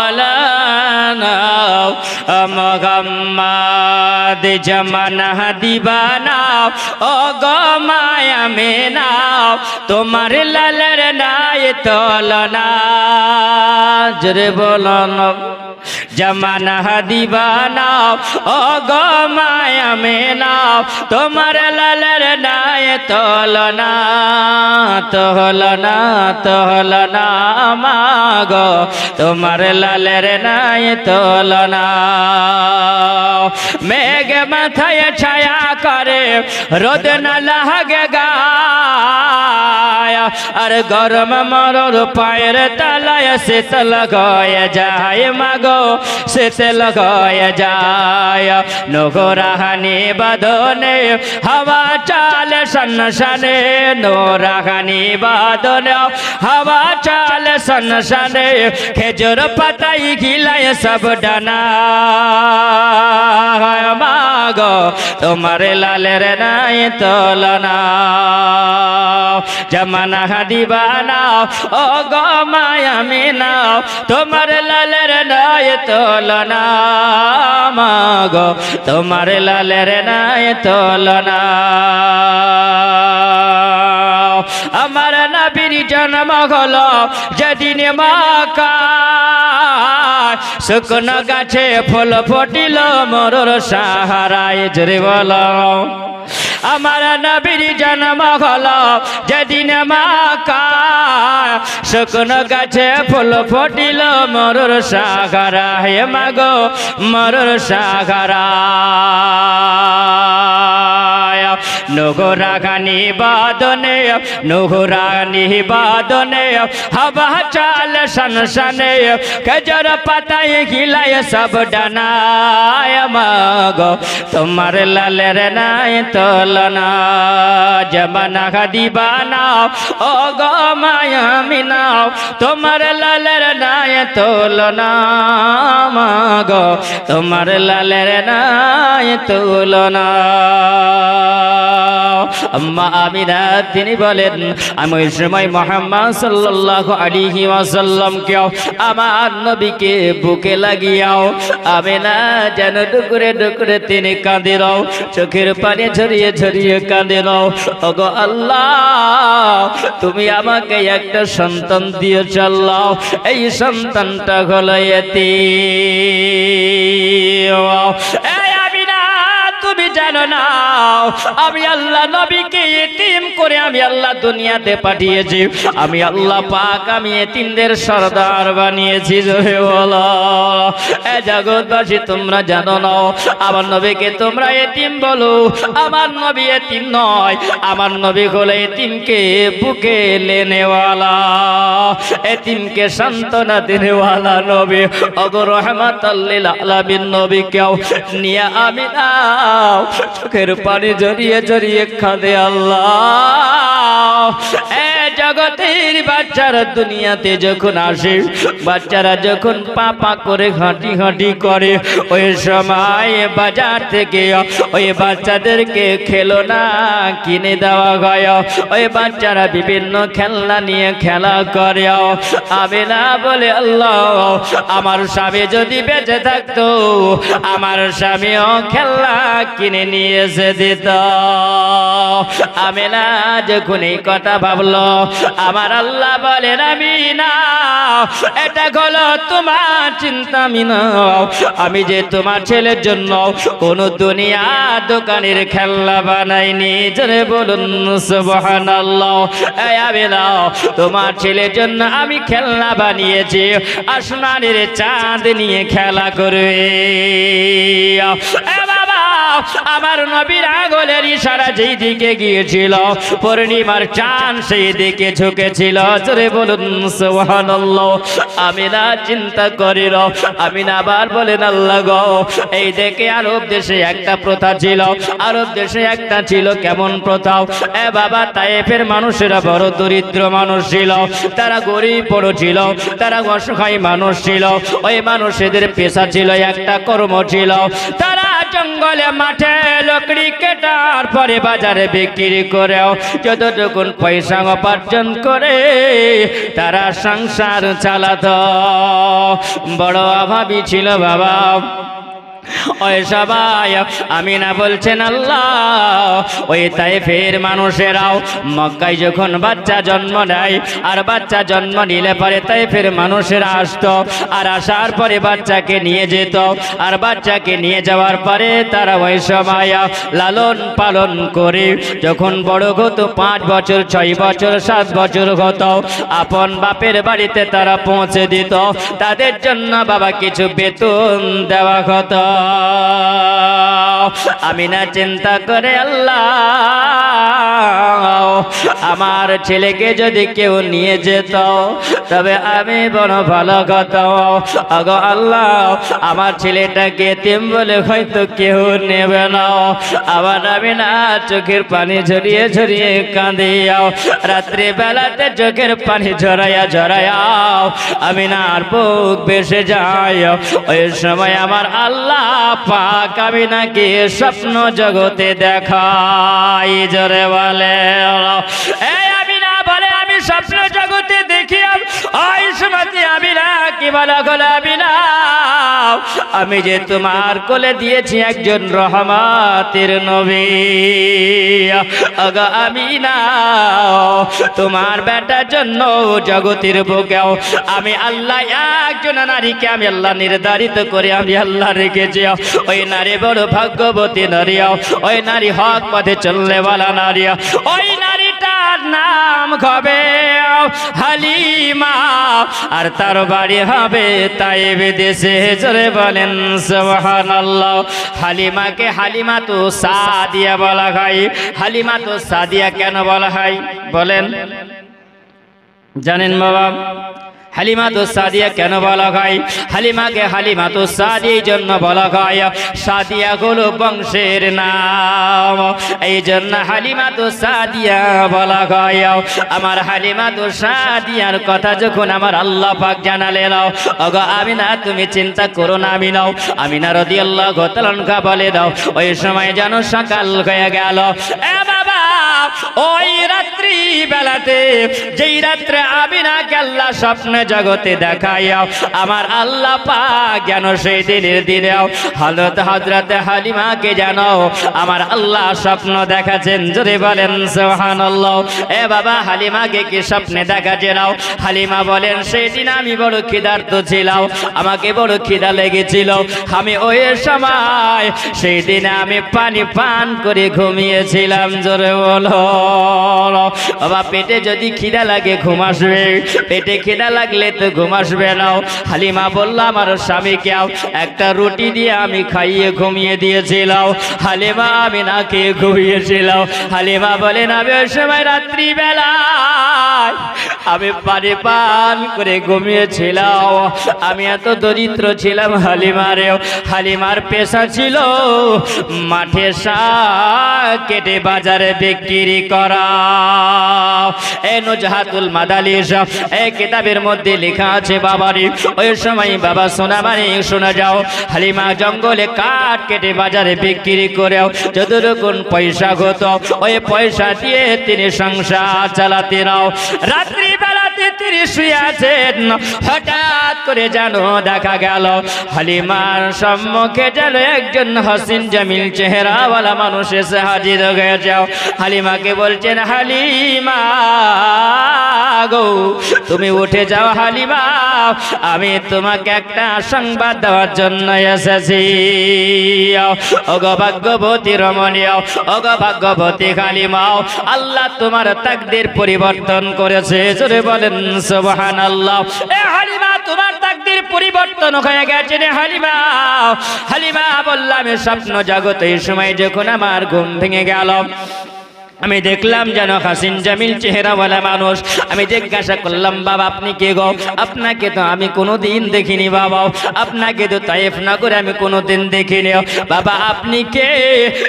মাওলানা মুহাম্মদ জামানা দিবানা, ও গো মায়া মেনা, তোমার লালের নাই তলনা। জোরে বলন, জামানা দিবানা, ও গো মায়া মেনা, তোমার লালের নাই তলনা, তহলনা তহলনা মাগো, তোমার লালের নাই তলনা। মেঘ মাথায় ছায়া করে, রোদ না লাগে গায়, আর গরম মরর পায়ের তলায় শীতল গয়ে যায় মাগো, শীতল গয়ে যায়। নোরাহানি বাদনে হাওয়া চালে সনসনে, নোরাহানি বাদনে হাওয়া চালে সনসনে, খেজুর পাতাই গিলায় সব ডানা মাগো, তোমার লালের নাই তলনা। জামানা দিবানা, ও গো মায়া মেনা, তোমার লালের নাই তলনা মাগো, তোমার লালের নাই তলনা। আমার নবীর জন্ম হলো যেদিন মক্কায়, শুকনো গাছে ফুল ফুটিল মরুর সাহারায়। জোরে বলো, আমার নবীর জন্ম হলো যেদিন মক্কায়, শুকনো গাছে ফুল ফুটিল মরুর সাহারায় মাগো, মরুর সাহারায়। নোহরাগানি বাদনে, নোহরানি বাদনে হাওয়া চাল সনসনে, খেজুর পাতায় গিলায় সব ডানায় মাগো, তোমার লালের নাই তলনা। জামানা দিবানা, ও গো মায়া মিনা, তোমার লালের নাই তলনা মাগো, তোমার লালের নাই তলনা। আম্মা আমিনা তিনি বলেন, আমি ওই সময় মুহাম্মদ সাল্লাল্লাহু আলাইহি ওয়াসাল্লামকে আমার নবীকে বুকে লাগিয়াও আমিনা যেন ডুকরে ডুকরে তিনি কাঁদিরাও, চোখের পানি ঝরিয়ে ঝরিয়ে কাঁদে নাও। ওগো আল্লাহ, তুমি আমাকে একটা সন্তান দিয়েছ আল্লাহ, এই সন্তানটা হলো এতিম। এই আমিনা, তুমি জানো না আমি আল্লাহ নবীকে এতিম করে আমি আল্লাহ দুনিয়াতে পাঠিয়েছি। আমি আল্লাহ পাক আমি এতিমদের সরদার বানিয়েছি। জোরে বলো। এ জগৎবাসী, তোমরা জানো না আমার নবীকে তোমরা এতিম বলো, আমার নবী এতিম নয়, আমার নবী হলো এতিমকে বুকে লেনেওয়ালা, এতিমকে সান্ত্বনা দেনেওয়ালা নবী। ওগো রহমাতাল লিল আলামিন নবীকেও নিয়ে আমিনা চোখের পানি জড়িয়ে জড়িয়ে কাঁদে আল্লাহ। এ জগতের বাচ্চারা দুনিয়াতে যখন আসে, বাচ্চারা যখন পাপা করে হাঁটি হাঁটি করে, ওই সময় বাজার থেকে ওই বাচ্চাদেরকে খেলনা কিনে দেওয়া হয়। ওই বাচ্চারা বিভিন্ন খেলনা নিয়ে খেলা করে। আমি না বলে আল্লাহ, আমার স্বামী যদি বেঁচে থাকতো আমার স্বামীও খেলনা কিনে নিয়ে এসে দিত। আমি না যখন এই কথা ভাবলো, আমার আল্লাহ বলেন আমি না, এটা হলো তোমার চিন্তা। আমি না, আমি যে তোমার ছেলের জন্য কোন দুনিয়া দোকানের খেলনা বানাইনি। জোরে বলুন সুবহানাল্লাহ। এই আমি না, তোমার ছেলের জন্য আমি খেলনা বানিয়েছি আসমানের চাঁদ নিয়ে খেলা করবে। আমার নবীর আঙ্গুলের ইশারা যেই দিকে গিয়েছিল পূর্ণিমার চাঁদ সেই দিকে ঝুঁকেছিল। জোরে বলুন সুবহানাল্লাহ। আমি না চিন্তা করিল, আমি না আবার বলেন আল্লাহ গো, এই দেখে আরব দেশে একটা প্রথা ছিল। আরব দেশে একটা ছিল কেমন প্রথা? এ বাবা, তায়েফের মানুষেরা বড় দরিদ্র মানুষ ছিল, তারা গরিব বড় ছিল, তারা অসহায় মানুষ ছিল। ওই মানুষদের পেশা ছিল, একটা কর্ম ছিল, তারা জঙ্গলে মাঠে লকড়ি কেটার পরে বাজারে বিক্রি করেও যতটুকু পয়সা উপার্জন করে তারা সংসার চালাতো। বড় অভাবী ছিল বাবা। ওই সবাই আমিনা বলছেন আল্লাহ, ওই তায়েফের মানুষেরাও মক্কায় যখন বাচ্চা জন্ম নেয়, আর বাচ্চা জন্ম নিলে পরে তায়েফের মানুষেরা আসতো, আর আসার পরে বাচ্চাকে নিয়ে যেত, আর বাচ্চাকে নিয়ে যাওয়ার পরে তারা ওই সময় লালন পালন করে যখন বড় হতো, 5 বছর 6 বছর 7 বছর হতো, আপন বাপের বাড়িতে তারা পৌঁছে দিত। তাদের জন্য বাবা কিছু বেতন দেওয়া হতো। আমি না চিন্তা করে আল্লাহ, আমার ছেলেকে যদি কেউ নিয়ে যেত তবে আমি বড় ভালো কথা। আগো আল্লাহ, আমার ছেলেটাকে এতিম বলে হয়তো কেউ নেবে না। আবার আমি না চোখের পানি ঝরিয়ে ঝরিয়ে কাঁদি। রাত্রি বেলাতে চোখের পানি ঝরাইয়া ঝরাইয়া আমি না আর বুক ভেসে যায়। ওই সময় আমার আল্লাহ পাক আমি নাকি স্বপ্ন জগতে দেখাই। জোরে বলে এই আমি না বলে আমি স্বপ্ন জগতে দেখি। ওই সময় আমি না কি বলা গলা আমি না, আমি যে তোমার কোলে দিয়েছি একজন রহমতের নবী। আগা আমি না, তোমার বেটার জন্য জগতের বুকেও আমি আল্লাহ একজন নারীকে আমি আল্লাহ নির্ধারিত করে আমি আল্লাহ রেখেছি। ওই নারী বড় ভাগ্যবতী নারী, ওই নারী হক পথে চললে বলা নারী। ওই নারীটার নাম হবে হালিমা, আর তার বাড়ি হবে তায়েব দেশে। জোরে বলেন সুবহানাল্লাহ। হালিমাকে হালিমাতু সাদিয়া বলা হয়। হালিমাতু সাদিয়া কেন বলা হয় বলেন? জানেন বাবা? হালিমাতু সাদিয়া কেন বলা হয়? হালিমাকে হালিমাতু সাদিয়া জন্য বলা হয়, সাদিয়া হলো বংশের নাম, এই জন্য হালিমাতু সাদিয়া বলা হয়। আমার হালিমাতু সাদিয়ার কথা যখন আমার আল্লাহ পাক জানালেন, ওগো আমিনা তুমি চিন্তা করো না, আমিনা রাদিয়াল্লাহু তাআলা আনহা বলে দাও, ওই সময় যেন সকাল হয়ে গেল। এ বাবা, ওই রাত্রি বেলাতে যেই রাত্রে আমিনাকে আল্লাহ স্বপ্নে জগতে দেখাইয়া আমার আল্লাহ পাক যেন সেই দিনের দিনেও হযরতে হালিমাকে যেন আমার আল্লাহ স্বপ্ন দেখাচ্ছেন। জোরে বলেন সুবহানাল্লাহ। এ বাবা, হালিমাকে কি স্বপ্নে দেখাচ্ছেন? হালিমা বলেন, সেই দিন আমি বড় ক্ষুধার্ত ছিলাম, আমাকে বড় খিদা লেগেছিল। আমি ওই সময় সেই দিনে আমি পানি পান করে ঘুমিয়েছিলাম। জোরে বলো বাবা, পেটে যদি খিদা লাগে ঘুম আসবে, পেটে খিদা লাগলে তো ঘুম আসবে না। হালিমা বলল, আমার স্বামীকে একটা রুটি দিয়ে আমি খাইয়ে ঘুমিয়ে দিয়েছিলাম। হালিমা আমি না খেয়ে ঘুমিয়েছিলাম। হালিমা বলেন, আমি ওই সময় রাত্রিবেলায় আমি পানি পান করে ঘুমিয়েছিলাম। আমি এত দরিদ্র ছিলাম হালিমার পেশা ছিল মাঠে শাক কেটে বাজারে বিক্রি করা। এই নুজহাতুল মাদালিস এই কিতাবের মধ্যে লেখা আছে বাবারি, ওই সময় বাবা সোনা মানে শোনা যাও, হালিমা জঙ্গলে কাঠ কেটে বাজারে বিক্রি করেও যতটুকু পয়সা হতো ওই পয়সা দিয়ে তিনি সংসার চালাতে নাও। রাত্রি বেলাতে তিনি শুয়ে আছেন, হঠাৎ করে যেন দেখা গেল হালিমার সম্মুখে যেন একজন হাসিন জামিল চেহারাওয়ালা মানুষ এসে হাজির হয়ে যাও। হালিমাকে বলছেন, হালিমা গো তুমি উঠে যাও। হালিমা, আমি তোমাকে একটা সংবাদ দেওয়ার জন্য এসেছি। ওগো ভাগ্যবতী রমণীয়, ওগো ভাগ্যবতী হালিমাও, আল্লাহ তোমার তাকদীর পরিবর্তন করেছে। জোরে বলেন সুবহানাল্লাহ। এ হালিমা, তোমার তাকদীর পরিবর্তন হয়ে গেছে রে হালিমা। হালিমা বললাম, স্বপ্ন জগতে এই সময় যখন আমার ঘুম ভেঙে গেল, আমি দেখলাম যেন হাসিন জামিল চেহারাওয়ালা মানুষ। আমি জিজ্ঞাসা করলাম, বাবা আপনি কে গো? আপনাকে তো আমি কোনোদিন দেখিনি বাবা, আপনাকে তো তায়েফ নগরে আমি কোনোদিন দেখিনি। বাবা আপনি কে?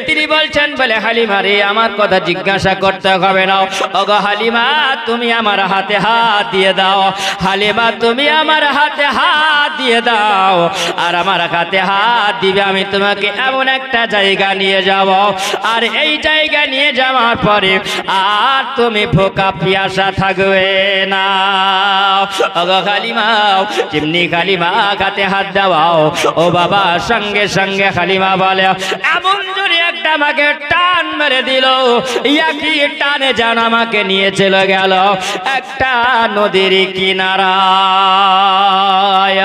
তিনি বলছেন, বলে হালিমা রে, আমার কথা জিজ্ঞাসা করতে হবে না। ওগো হালিমা, তুমি আমার হাতে হাত দিয়ে দাও। হালিমা, তুমি আমার হাতে হাত দিয়ে দাও, আর আমার হাতে হাত দিবে, আমি তোমাকে এমন একটা জায়গা নিয়ে যাব, আর এই জায়গা নিয়ে যাওয়ার পরে আর তুমি ভোকা পিয়াসা থাকবে না। ওগো হালিমা, যেমনি হালিমা হাতে হাত দাও, ও বাবা সঙ্গে সঙ্গে হালিমা বলে, এমন জোরে একটা আমাকে টান মেরে দিল, ইয়াকি টানে যেন আমাকে নিয়ে চলে গেল একটা নদীর কিনারায়।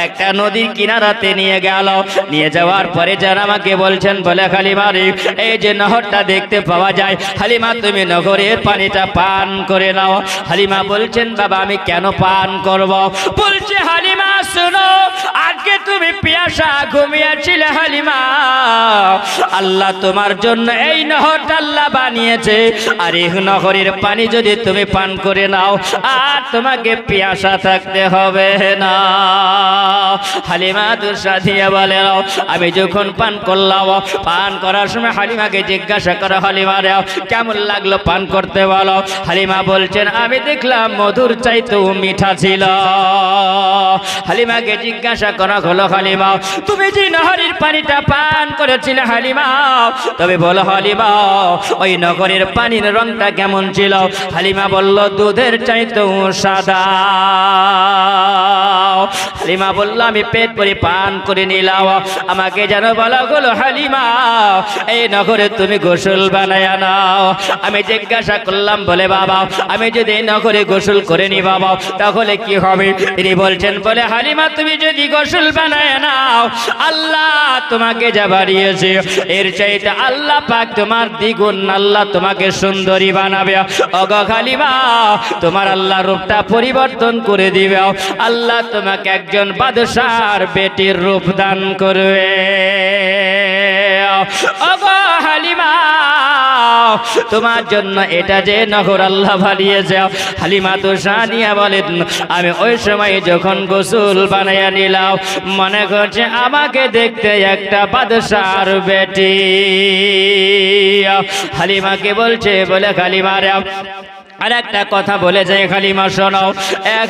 একটা নদীর কিনারাতে নিয়ে গেল। নিয়ে যাওয়ার পরে যেন আমাকে বলছেন, বলে হালিমা রে, এই যে নহরটা দেখতে পাওয়া যায়, হালিমা তুমি নহরের পানিটা পান করে নাও। হালিমা বলছেন, বাবা আমি কেন পান করব? বলছে, হালিমা শোনো, আজকে তুমি পিয়াসা ঘুমিয়েছিলে হালিমা, আল্লাহ তোমার জন্য এই নহরটা আল্লাহ বানিয়েছে, আর এই নহরের পানি যদি তুমি পান করে নাও আর তোমাকে পিয়াসা থাকতে হবে না। হালিমা দুঃসাধিয়া বলে, আমি যখন পান করলাম, পান করার সময় হালিমাকে জিজ্ঞাসা করো, হালিমা রে কেমন লাগলো পান করতে বলো। হালিমা বলছেন, আমি দেখলাম মধুর চাইতেও মিঠা ছিল। হালিমাকে জিজ্ঞাসা করা হলো, হালিমা তুমি যে নহরের পানিটা পান করেছিলে হালিমা, তবে বলো হালিমা ওই নহরের পানির রংটা কেমন ছিল? হালিমা বলল, দুধের চাইতেও সাদা। হালিমা বলল, আমি পেট ভরে পান করে নিলাম। আমাকে যেন বলা হলো, হালিমা এই নহরে তুমি গোসল বানায় নাও। আমি জিজ্ঞাসা করলাম, বলে বাবা আমি যদি এই নহরে গোসল করে নি বাবা তাহলে কি হবে? তিনি বলছেন, বলে হালিমা তুমি যদি গোসল বানায় নাও, আল্লাহ তোমাকে যা বাড়িয়েছে এর চাইতে আল্লাহ পাক তোমার দ্বিগুণ আল্লাহ তোমাকে সুন্দরী বানাবে। ওগো হালিমা, তোমার আল্লাহ রূপটা পরিবর্তন করে দিবে, আল্লাহ তোমাকে একজন বাদশার বেটির রূপ দান করবে। ওগো হালিমা, তোমার জন্য এটা যে নহর আল্লাহ বানিয়েছে। হালিমা তো সানিয়া বলেন, আমি ওই সময় যখন গোসল বানাইয়া নিলাম, মনে করছে আমাকে দেখতে একটা বাদশার বেটি। হালিমাকে বলছে, বলে হালিমা রে আর একটা কথা বলে যাই হালিমা, শোনো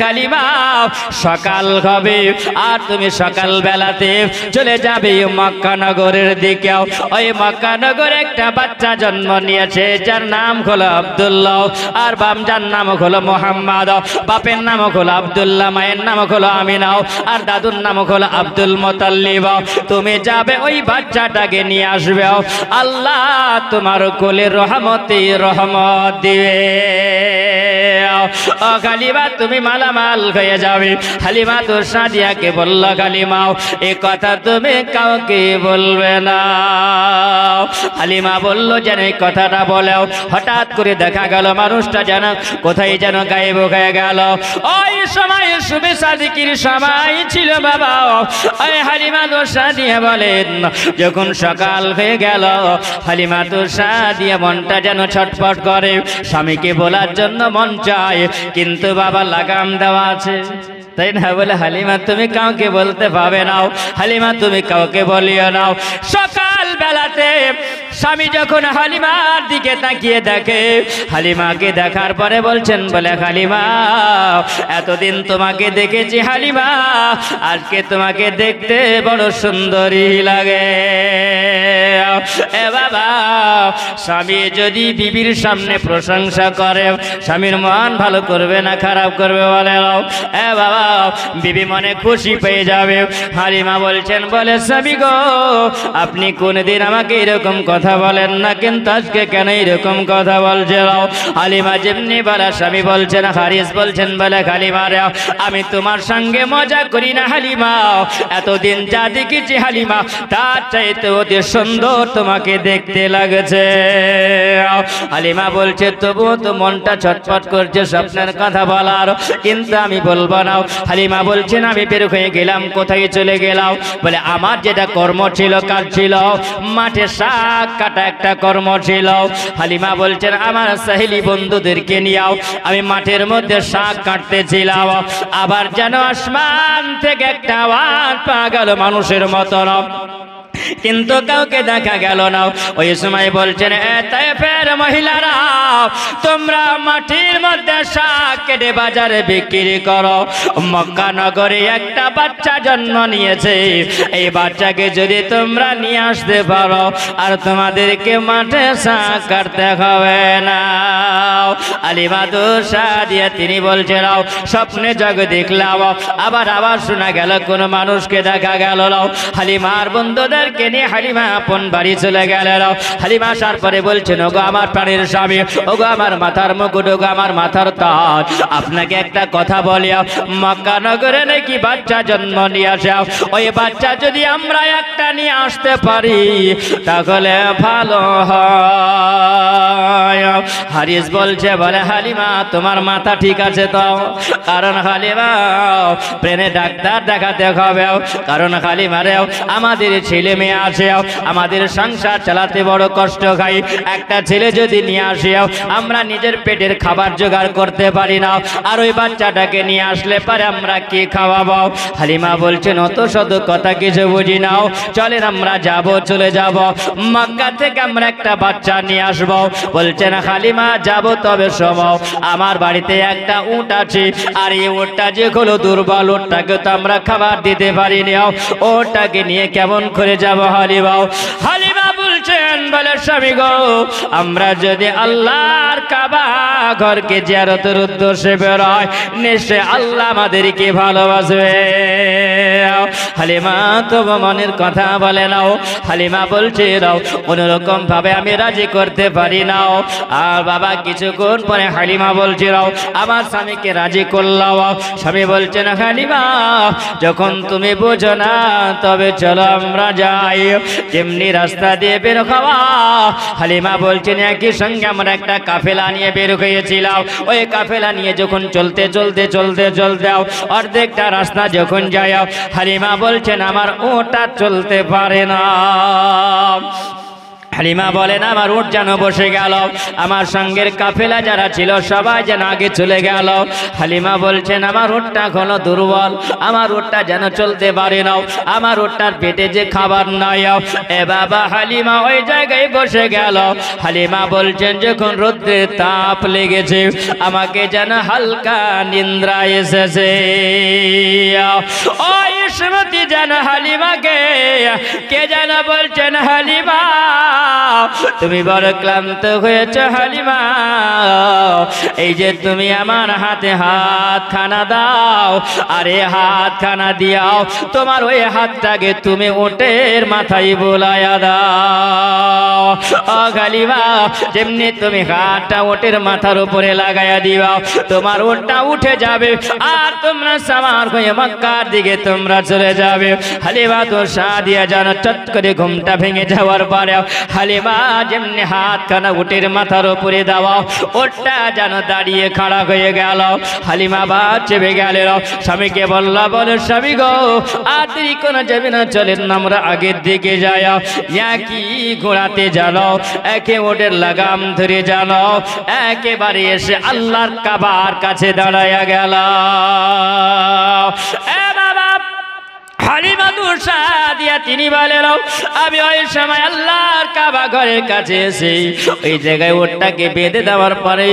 হালিমা, সকাল হবে আর তুমি সকাল বেলাতে চলে যাবে মক্কা নগরের দিকে। ওই মক্কা নগরে একটা বাচ্চা জন্ম নিয়েছে যার নাম হলো আব্দুল্লাহ, আর বামজার নাম হলো মোহাম্মদ, বাপের নাম হলো আব্দুল্লাহ, মায়ের নাম হলো আমিনাও, আর দাদুর নাম হলো আব্দুল মুতাল্লিব। তুমি যাবে ওই বাচ্চাটাকে নিয়ে আসবে, আল্লাহ তোমার কোলে রহমতে রহমত দিবে। ও হালিমা তুমি মালামাল হয়ে যাবে। হালিমা তো সাদিয়াকে বলল, হালিমা এ কথা তুমি কাউকে বলবে না। হালিমা বলল যেন এই কথাটা বলেও, হঠাৎ করে দেখা গেল মানুষটা যেন কোথায় যেন গায়েব হয়ে গেল। ওই সময় শুভে সাদিকের সময় ছিল বাবা। ওই হালিমা তো সাদিয়া বলেন, যখন সকাল হয়ে গেল হালিমা তো সাদিয়া মনটা যেন ছটফট করে, স্বামীকে বলার জন্য মন চায়, কিন্তু বাবা লাগাম দেওয়া আছে, তাই না? বলে হালিমা তুমি কাউকে বলতে পাবে নাও, হালিমা তুমি কাউকে বলিও নাও। সকাল বেলাতে স্বামী যখন হালিমার দিকে তাকিয়ে দেখে, হালিমাকে দেখার পরে বলছেন, বলে হালিমা এতদিন তোমাকে দেখেছি হালিমা, আজকে তোমাকে দেখতে বড় সুন্দরী লাগে। এ বাবা, স্বামী যদি বিবির সামনে প্রশংসা করে স্বামীর মন ভালো করবে না খারাপ করবে বলে? এ বাবা, বিবি মনে খুশি পেয়ে যাবে। হালিমা বলছেন, বলে স্বামী গো আপনি কোনদিন আমাকে এরকম কথা বলেন না, কিন্তু আজকে কেন এরকম কথা বলছে? হালিমা যেমনি বলে, স্বামী বলছেন, হারিস বলছেন, বলে হালিমা রে আমি তোমার সঙ্গে মজা করি না হালিমা, এতদিন যা দেখেছি হালিমা তার চাইতে অতি সুন্দর তোমাকে দেখতে লাগছে। হালিমা বলছে, তবুও তো মনটা ছটফট করছে স্বপ্নের কথা বলার, কিন্তু আমি বলবো না। হালিমা বলছেন, আমি বের হয়ে গেলাম। কোথায় চলে গেলাম? বলে আমার যেটা কর্ম ছিল, কাজ ছিল, মাঠে শাক কাটা একটা কর্ম ছিল। হালিমা বলছেন, আমার সাহেলি বন্ধুদেরকে নিয়েও আমি মাঠের মধ্যে শাক কাটতেছিলাম, আবার যেন আসমান থেকে একটা আওয়াজ পাওয়া গেল মানুষের মতন, কিন্তু কাউকে দেখা গেল না। ওই সময় বলছেন, তায়েফের মহিলারা তোমরা মাটির মধ্যে শাক কেটে বাজারে বিক্রি করো, মক্কা নগরে একটা বাচ্চা জন্ম নিয়েছে, এই বাচ্চাকে যদি তোমরা নিয়ে আসতে পারো আর তোমাদেরকে মাঠে শাক কাটতে হবে না। হালিমা তো সাদিয়া তিনি বলছেন, স্বপ্নে জগে দেখলাম, আবার শোনা গেল কোন মানুষকে দেখা গেল। হালিমার বন্ধুদের নিয়ে হালিমা আপন বাড়ি চলে গেল। হালিমা আসার পরে বলছেন, ওগো আমার প্রাণের স্বামী, ওগো আমার মাথার মুকুট, ওগো আমার মাথার তাজ, আপনাকে একটা কথা বলি, মক্কা নগরে নাকি বাচ্চা জন্ম নিয়ে আসে, ওই বাচ্চা যদি আমরা একটা নিয়ে আসতে পারি তাহলে ভালো হয়। হারিস বলছে, বলে হালিমা তোমার মাথা ঠিক আছে তো? কারণ হালিমা ব্রেনে ডাক্তার দেখাতে হবে, কারণ হালিমারেও আমাদের ছেলে মেয়ে আসে, আমাদের সংসার চালাতে বড় কষ্ট খাই, একটা ছেলে যদি নিয়ে আসে আমরা নিজের পেটের খাবার জোগাড় করতে পারি না, আর ওই বাচ্চাটাকে নিয়ে আসলে পারে আমরা কি খাওয়াবো? হালিমা বলছেন, অত শত কথা কিছু বুঝি নাও, চলেন আমরা যাব, চলে যাব মক্কা থেকে আমরা একটা বাচ্চা নিয়ে আসব। বলছেন হালিমা যাব, তবে শোনো আমার বাড়িতে একটা উট আছে, আর এই উটটা যে হলো দুর্বল, উটটাকে তো আমরা খাবার দিতে পারি না, ওটাকে নিয়ে কেমন করে যাব হালিমা? হালিমা বলছেন, বলে স্বামী গো আমরা যদি আল্লাহর কাবা ঘরকে জিয়ারতের উদ্দেশ্যে বেরোয় নিশ্চয় আল্লাহ আমাদেরকে ভালোবাসবে। হালিমা তো মনের কথা বলে নাও। হালিমা বলছে, নাও কোনোরকম ভাবে আমি রাজি করতে পারি নাও। আর বাবা কিছুক্ষণ পরে হালিমা বলছে, নাও আমার স্বামীকে রাজি করলাম। স্বামী বলছেন, হালিমা যখন তুমি বোঝো না তবে চলো আমরা যাই। যেমনি রাস্তা দিয়ে বের হওয়া, হালিমা বলছেন একই সঙ্গে আমরা একটা কাফেলা নিয়ে বের হয়েছিলাম। ওই কাফেলা নিয়ে যখন চলতে অর্ধেকটা রাস্তা যখন যায়, হালিমা বলছেন আমার ওটা চলতে পারে না। হালিমা বলেন আমার উট যেন বসে গেল, আমার সঙ্গের কাফেলা যারা ছিল সবাই যেন আগে চলে গেল। হালিমা বলছেন আমার উটটা হলো দুর্বল, আমার উটটা যেন চলতে পারে না, আমার উটটার পেটে যে খাবার নাই। এ বাবা হালিমা ওই জায়গায় বসে গেল। হালিমা বলছেন যখন রোদ্রের তাপ লেগেছে আমাকে যেন হালকা নিদ্রা এসেছে। ওই সময় যেন হালিমাকে কে যেন বলছেন হালিমা তুমি বড় ক্লান্ত হয়েছ হালিমা, এই যে তুমি আমার হাতে হাত খানা দাও, আরে হাত খানা দিয়াও তোমার ওই হাতটাকে তুমি উটের মাথায় বোলায়া দাও। ও হালিমা যেমনি তুমি হাতটা উটের মাথার উপরে লাগাইয়া দিও তোমার উটটা উঠে যাবে আর তোমরা সামার হয়ে মক্কার দিকে তোমরা চলে যাবে। হালিমা তো সাদিয়া যেন চট করে ঘুমটা ভেঙে যাওয়ার পরে হালিমা যেমনি হাত খানা উটের মাথার উপরে দেওয়া ওটা যেন দাঁড়িয়ে খাড়া হয়ে গেল। হালিমা বাদ চেপে গেল, স্বামীকে বলল বলে স্বামী গো আর দেরি কোনো যাবে না, চলেন আমরা আগের দিকে যাই। একই ঘোড়াতে জানো একে ওটের লাগাম ধরে জানো একেবারে এসে আল্লাহর কাবার কাছে দাঁড়ায়া গেল। হালিমা দুসাদিয়া তিনি বলেন আমি ওই সময় আল্লাহর কাবা ঘরের কাছে এসে ওই জায়গায় ওটটাকে বেঁধে দেওয়ার পরে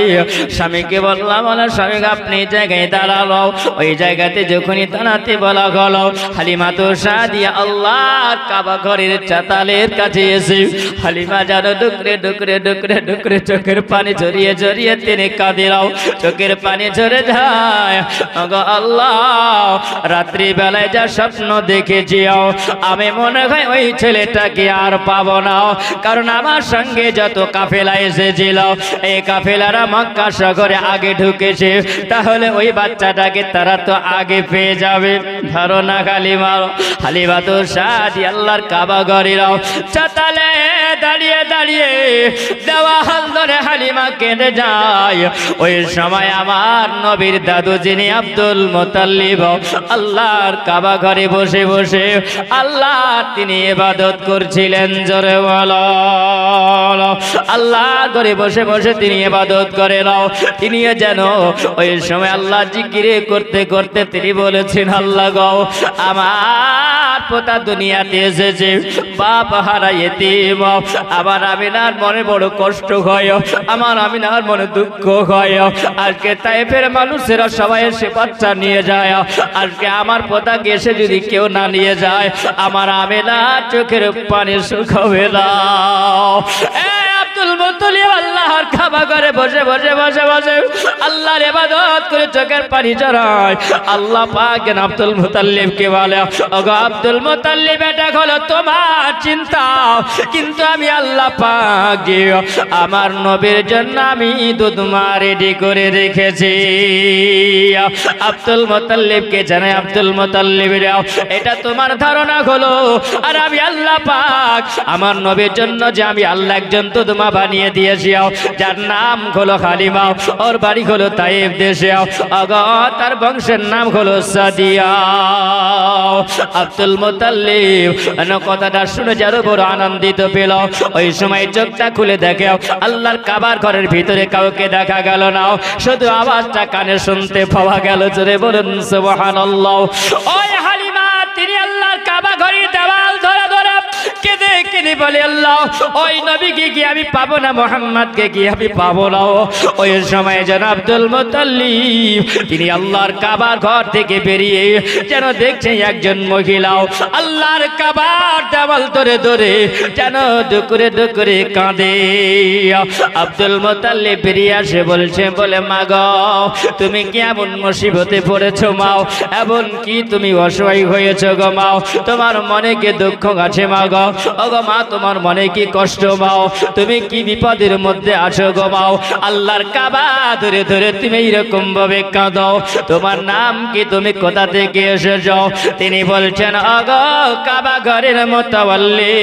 স্বামীকে বললাম বলে স্বামী আপনি জায়গায় দাঁড়ালো। ওই জায়গাতে যখনই দাঁড়াতে বলা গেল হালিমা দুসাদিয়া আল্লাহর কাবা ঘরের চাতালের কাছে এসে হালিমা যেন ডুকরে ডুকরে ডুকরে ডুকরে চোখের পানি ঝরিয়ে ঝরিয়ে তিনি কাঁদিলাও, চোখের পানি ঝরে যায়। আল্লাহ রাত্রি বেলায় যা স্বপ্ন দেখেছি আমি মনে হয় ওই ছেলেটাকে আর পাবো না, কারণ আমার সঙ্গে যত কাফেলা এসেছিল এই কাফেলারা মক্কা শহরে আগে ঢুকেছে, তাহলে ওই বাচ্চাটাকে তারা তো আগে পেয়ে যাবে। ধারণা হালিমা হালিমা তো সাদি আল্লাহর কাবা ঘরের চাতালে দাঁড়িয়ে দাঁড়িয়ে দেওয়াল ধরে হালিমা কেঁদে যায়। ওই সময় আমার নবীর দাদু যিনি আব্দুল মুতাল্লিব আল্লাহর কাবা ঘরে বসে বসে আল্লাহ তিনি ইবাদত করছিলেন। জোরে বলো আল্লাহ ঘরে বসে বসে তিনি ইবাদত করে নাও। তিনি যেন ওই সময় আল্লাহ জিকিরে করতে করতে তিনি বলেছেন আল্লাহ গো আমার পোতা দুনিয়াতে এসেছে বাপ হারা ইতিম, আমার আমিনার মনে বড় কষ্ট হয়, আমার আমিনার মনে দুঃখ হয়। আজকে তাইফের মানুষেরা সবাই এসে বাচ্চা নিয়ে যায়, আজকে আমার পোতাকে এসে যদি কেউ না নিয়ে যায় আমার আমিনা চোখের পানি শুকাবে না। আব্দুল মুতালিব আল্লাহর কাবা ঘরে বসে বসে বসে বসে আল্লাহর ইবাদত করে চোখের পানি ঝরায়। আল্লাহ পাক আব্দুল মুতালিবকে বলে ওগো আব্দুল মুতালিব এটা হলো তোমার চিন্তা, কিন্তু আমি আল্লাহ পাক আমার নবীর জন্য আমি দুধ মা রেডি করে রেখেছি। আব্দুল মুতালিবকে জানায় আব্দুল মুতালিব এটা তোমার ধারণা হলো, আর আমি আল্লাহ পাক আমার নবীর জন্য যে আমি আল্লাহ একজন দুধ মা বানিয়ে দিয়েছি যার নাম হলো হালিমা, ওর বাড়ি হলো তাইফ দেশে, তার বংশের নাম হলো সাদিয়া। আব্দুল মুতাল্লিব কথাটা শুনে যারো বড় আনন্দিত পেল। ওই সময় চোখটা খুলে দেখে আল্লাহর কাবার ঘরের ভিতরে কাউকে দেখা গেল না, শুধু আওয়াজটা কানে শুনতে পাওয়া গেল। জোরে বলুন সুবহানাল্লাহ। ওই হালিমা তিনি আল্লাহর কাবা ঘরের দেওয়াল ধরে ধরে কেঁদে কেঁদে বলে আল্লাহ ওই নবীকে কি আমি পাবো না, মুহাম্মদকে কি আমি পাবো না। ওই সময় যেন আব্দুল মুতাল্লিব তিনি আল্লাহর কাবার ঘর থেকে বেরিয়ে যেন দেখছে একজন মহিলাও আল্লাহর কাবার দেওয়াল ধরে ধরে যেন ডুকরে ডুকরে কাঁদে। আব্দুল মুতাল্লিব বেরিয়ে আসে বলছে বলে মা গো তুমি কি এমন মুসিবতে পড়েছো মাও, এমন কি তুমি অসহায় হয়েছো গো মাও, তোমার মনে কি দুঃখ আছে মা গো, ও গো মা তোমার মনে কি কষ্ট মাও, তুমি কি বিপদের মধ্যে আছো গো মাও, আল্লাহর কাবা ধরে ধরে তুমি এরকম ভাবে কাঁদো, তোমার নাম কি, তুমি কোথা থেকে এসেছো? তিনি বলছেন ও গো কাবা ঘরের মুতাওয়াল্লি,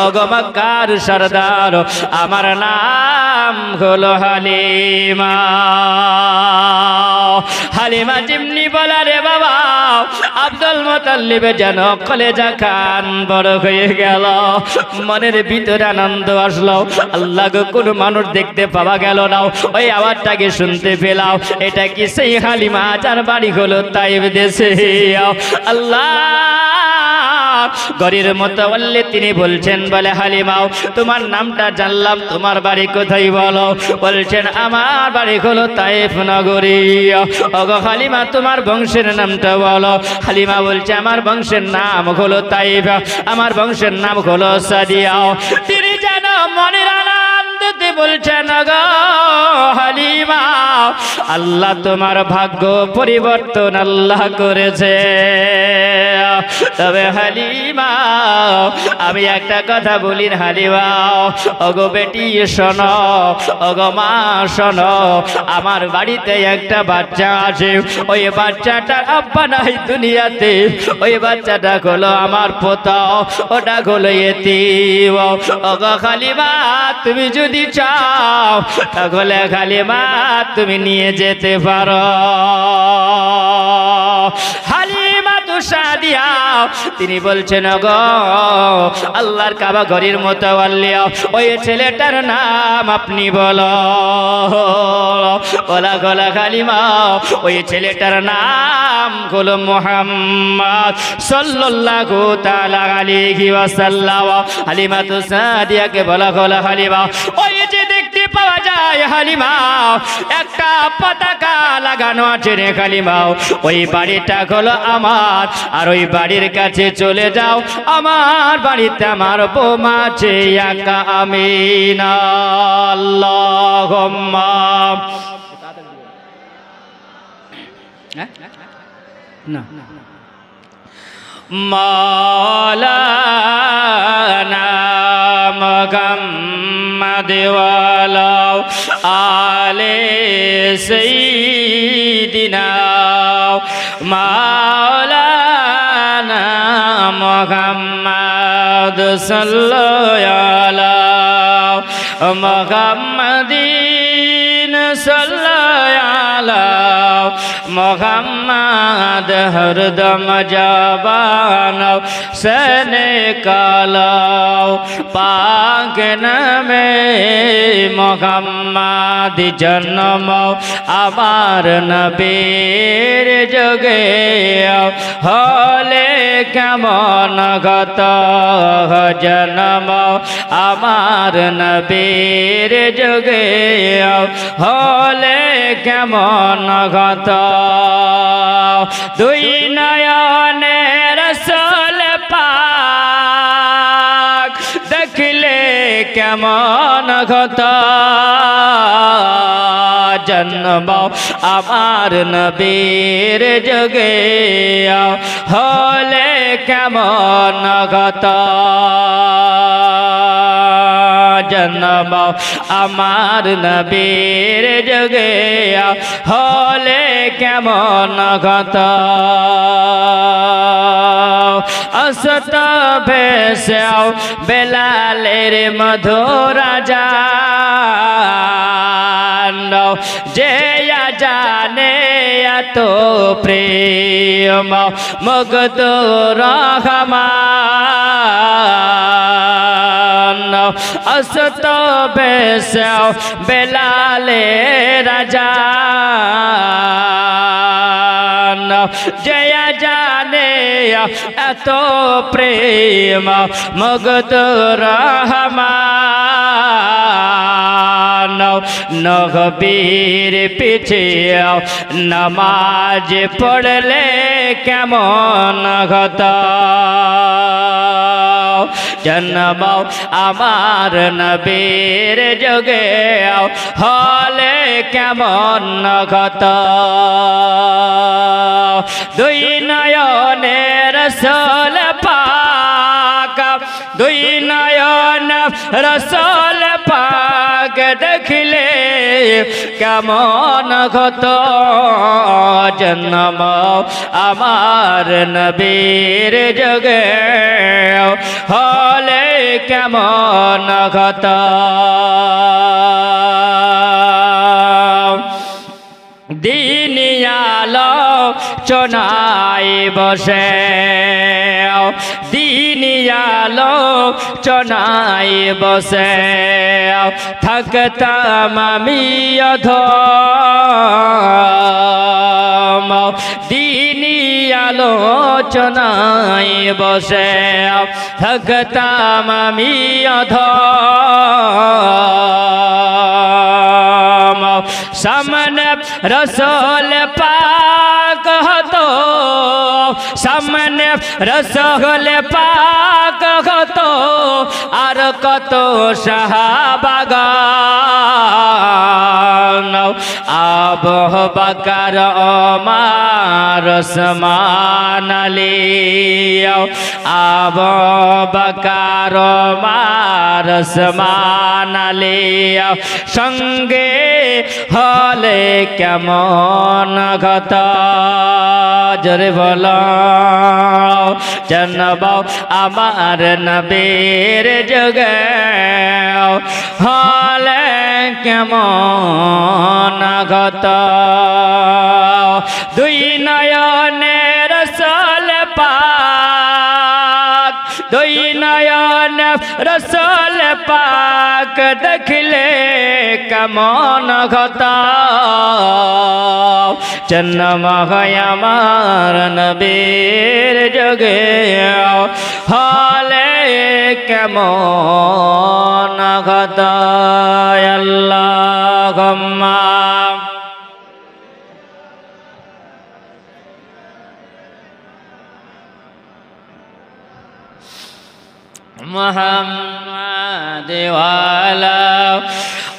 ও গো মক্কার সরদার, আমার নাম হলো হালিমা। হালিমা যেমনি বলা রে বাবা আব্দুল মুতাল্লিবের যেন কলেজা কান বড় হয়ে গেল, মনের ভিতরে আনন্দ আসলো। আল্লাহ গো, কোন মানুষ দেখতে পাওয়া গেল না, ওই আওয়াজটাকে শুনতে পেলাম। এটা কি সেই হালিমা যার বাড়ি হলো তাইব দেশে? আল্লাহ গরির মুতাওয়াল্লি তিনি বলছেন, বলে হালিমাও তোমার নামটা জানলাম, তোমার বাড়ি কোথায় বলো? বলছেন আমার বাড়ি হলো তাইফ নগরী। ওগো হালিমা তোমার বংশের নামটা বলো। হালিমা বলছে আমার বংশের নাম হলো তাইফ, আমার বংশের নাম হলো সাদিয়া। তিনি যেন মনের আনন্দতে বলছেন গো হালিমা আল্লাহ তোমার ভাগ্য পরিবর্তন আল্লাহ করেছে। তবে হালিমা আমি একটা কথা বলি হালিমা, ওগো বেটি শোনো, ওগো মা শোনো, আমার বাড়িতে একটা বাচ্চা আছে, ওই বাচ্চাটার আব্বা নাই দুনিয়াতে, ওই বাচ্চাটা হলো আমার পোতা, ওটা হলো ইতিম। ওগো হালিমা তুমি যদি চাও তাহলে হালিমা তুমি নিয়ে যেতে পারো। হালিমা তো সাদিয়া তিনি বলছেন গো আল্লাহর কাবা ঘরের মুতাওয়াল্লি ওই ছেলেটার নাম আপনি বলো। ওলা গলা হালিমা ওই ছেলেটার নাম হলো মুহাম্মদ সাল্লাল্লাহু তাআলা আলাইহি ওয়াসাল্লাম। হালিমা তো সাদিয়াকে বলা গলা হালিমা ওই যে দেখতে পাওয়া যায় হালিমা একটা পতাকা লাগানো আছে রে হালিমা, ওই বাড়িটা হলো আমার, আর ওই বাড়ির কাছে চলে যাও, আমার বাড়িতে আমার বৌমা আছে একা আমিনা। আল্লাহুম্মা না মাওলানা মুহাম্মদ ওয়ালা আলে সাইয়্যিদিনা মাওলানা মুহাম্মদ সাল্লাল্লাহু আলাইহি মুহাম্মাদিন সাল্লাল্লাহু আলাইহি মুহাম্মদ হরদম জবান से निकालो पाक नामे मुहम्मद जन्म আমার নবীর যুগে হলে কেমন গত জন্ম আমার নবীর যুগে হলে কেমন গত দুই নয়নের রসুল পাক দেখলে কেমন গত জন্ম আমার নবীর যুগে হলে কেমন গত জন্ম আমার নবীর যুগে হলে কেমন গত অসত ভেসেও বেলালের মধুর জান যে জানে এত প্রেম মুগ্ধ রহমান অসত ভেসেও বেলালের জান জয়া জানে এত প্রেম মুগ্ধ রহমান নবীর পিছে নামাজ পড়লে কেমন গত জন্ম আমার নবীর যুগে হলে কেমন গত দুই নয়নের রসুল পাক দুই নয়ন রসুল পাক দেখলে কেমন গত জন্ম আমার নবীর যুগে হলে কেমন গত দিনিয়া আলোচনায় বসে দিনী আলোচনায় বসে থাকতাম আমি অধম দিনী আলোচনায় বসে থাকতাম আমি অধম সামনে রসুল পাক হতো সামনে রসুল পাক হতো আর কত সাহাবাগান আবু বকর ওমর ওসমান আলী আবু বকর ওমর ওসমান আলী সঙ্গে হলে কেমন কথা জোরে বলো জন্ম আমার নবীর যুগে হলে কেমন কথা দুই নয়নের রসুল পাক দুই নয়ন রসুল পাক দেখলে কেমন কথা জন্ম হয় আমার নবীর যুগে হলে কেমন কথা আল্লাহুম্মা মুহাম্মাদ ওয়ালা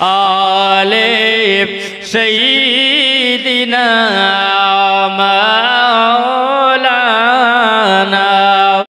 আলি সাইয়্যিদিনা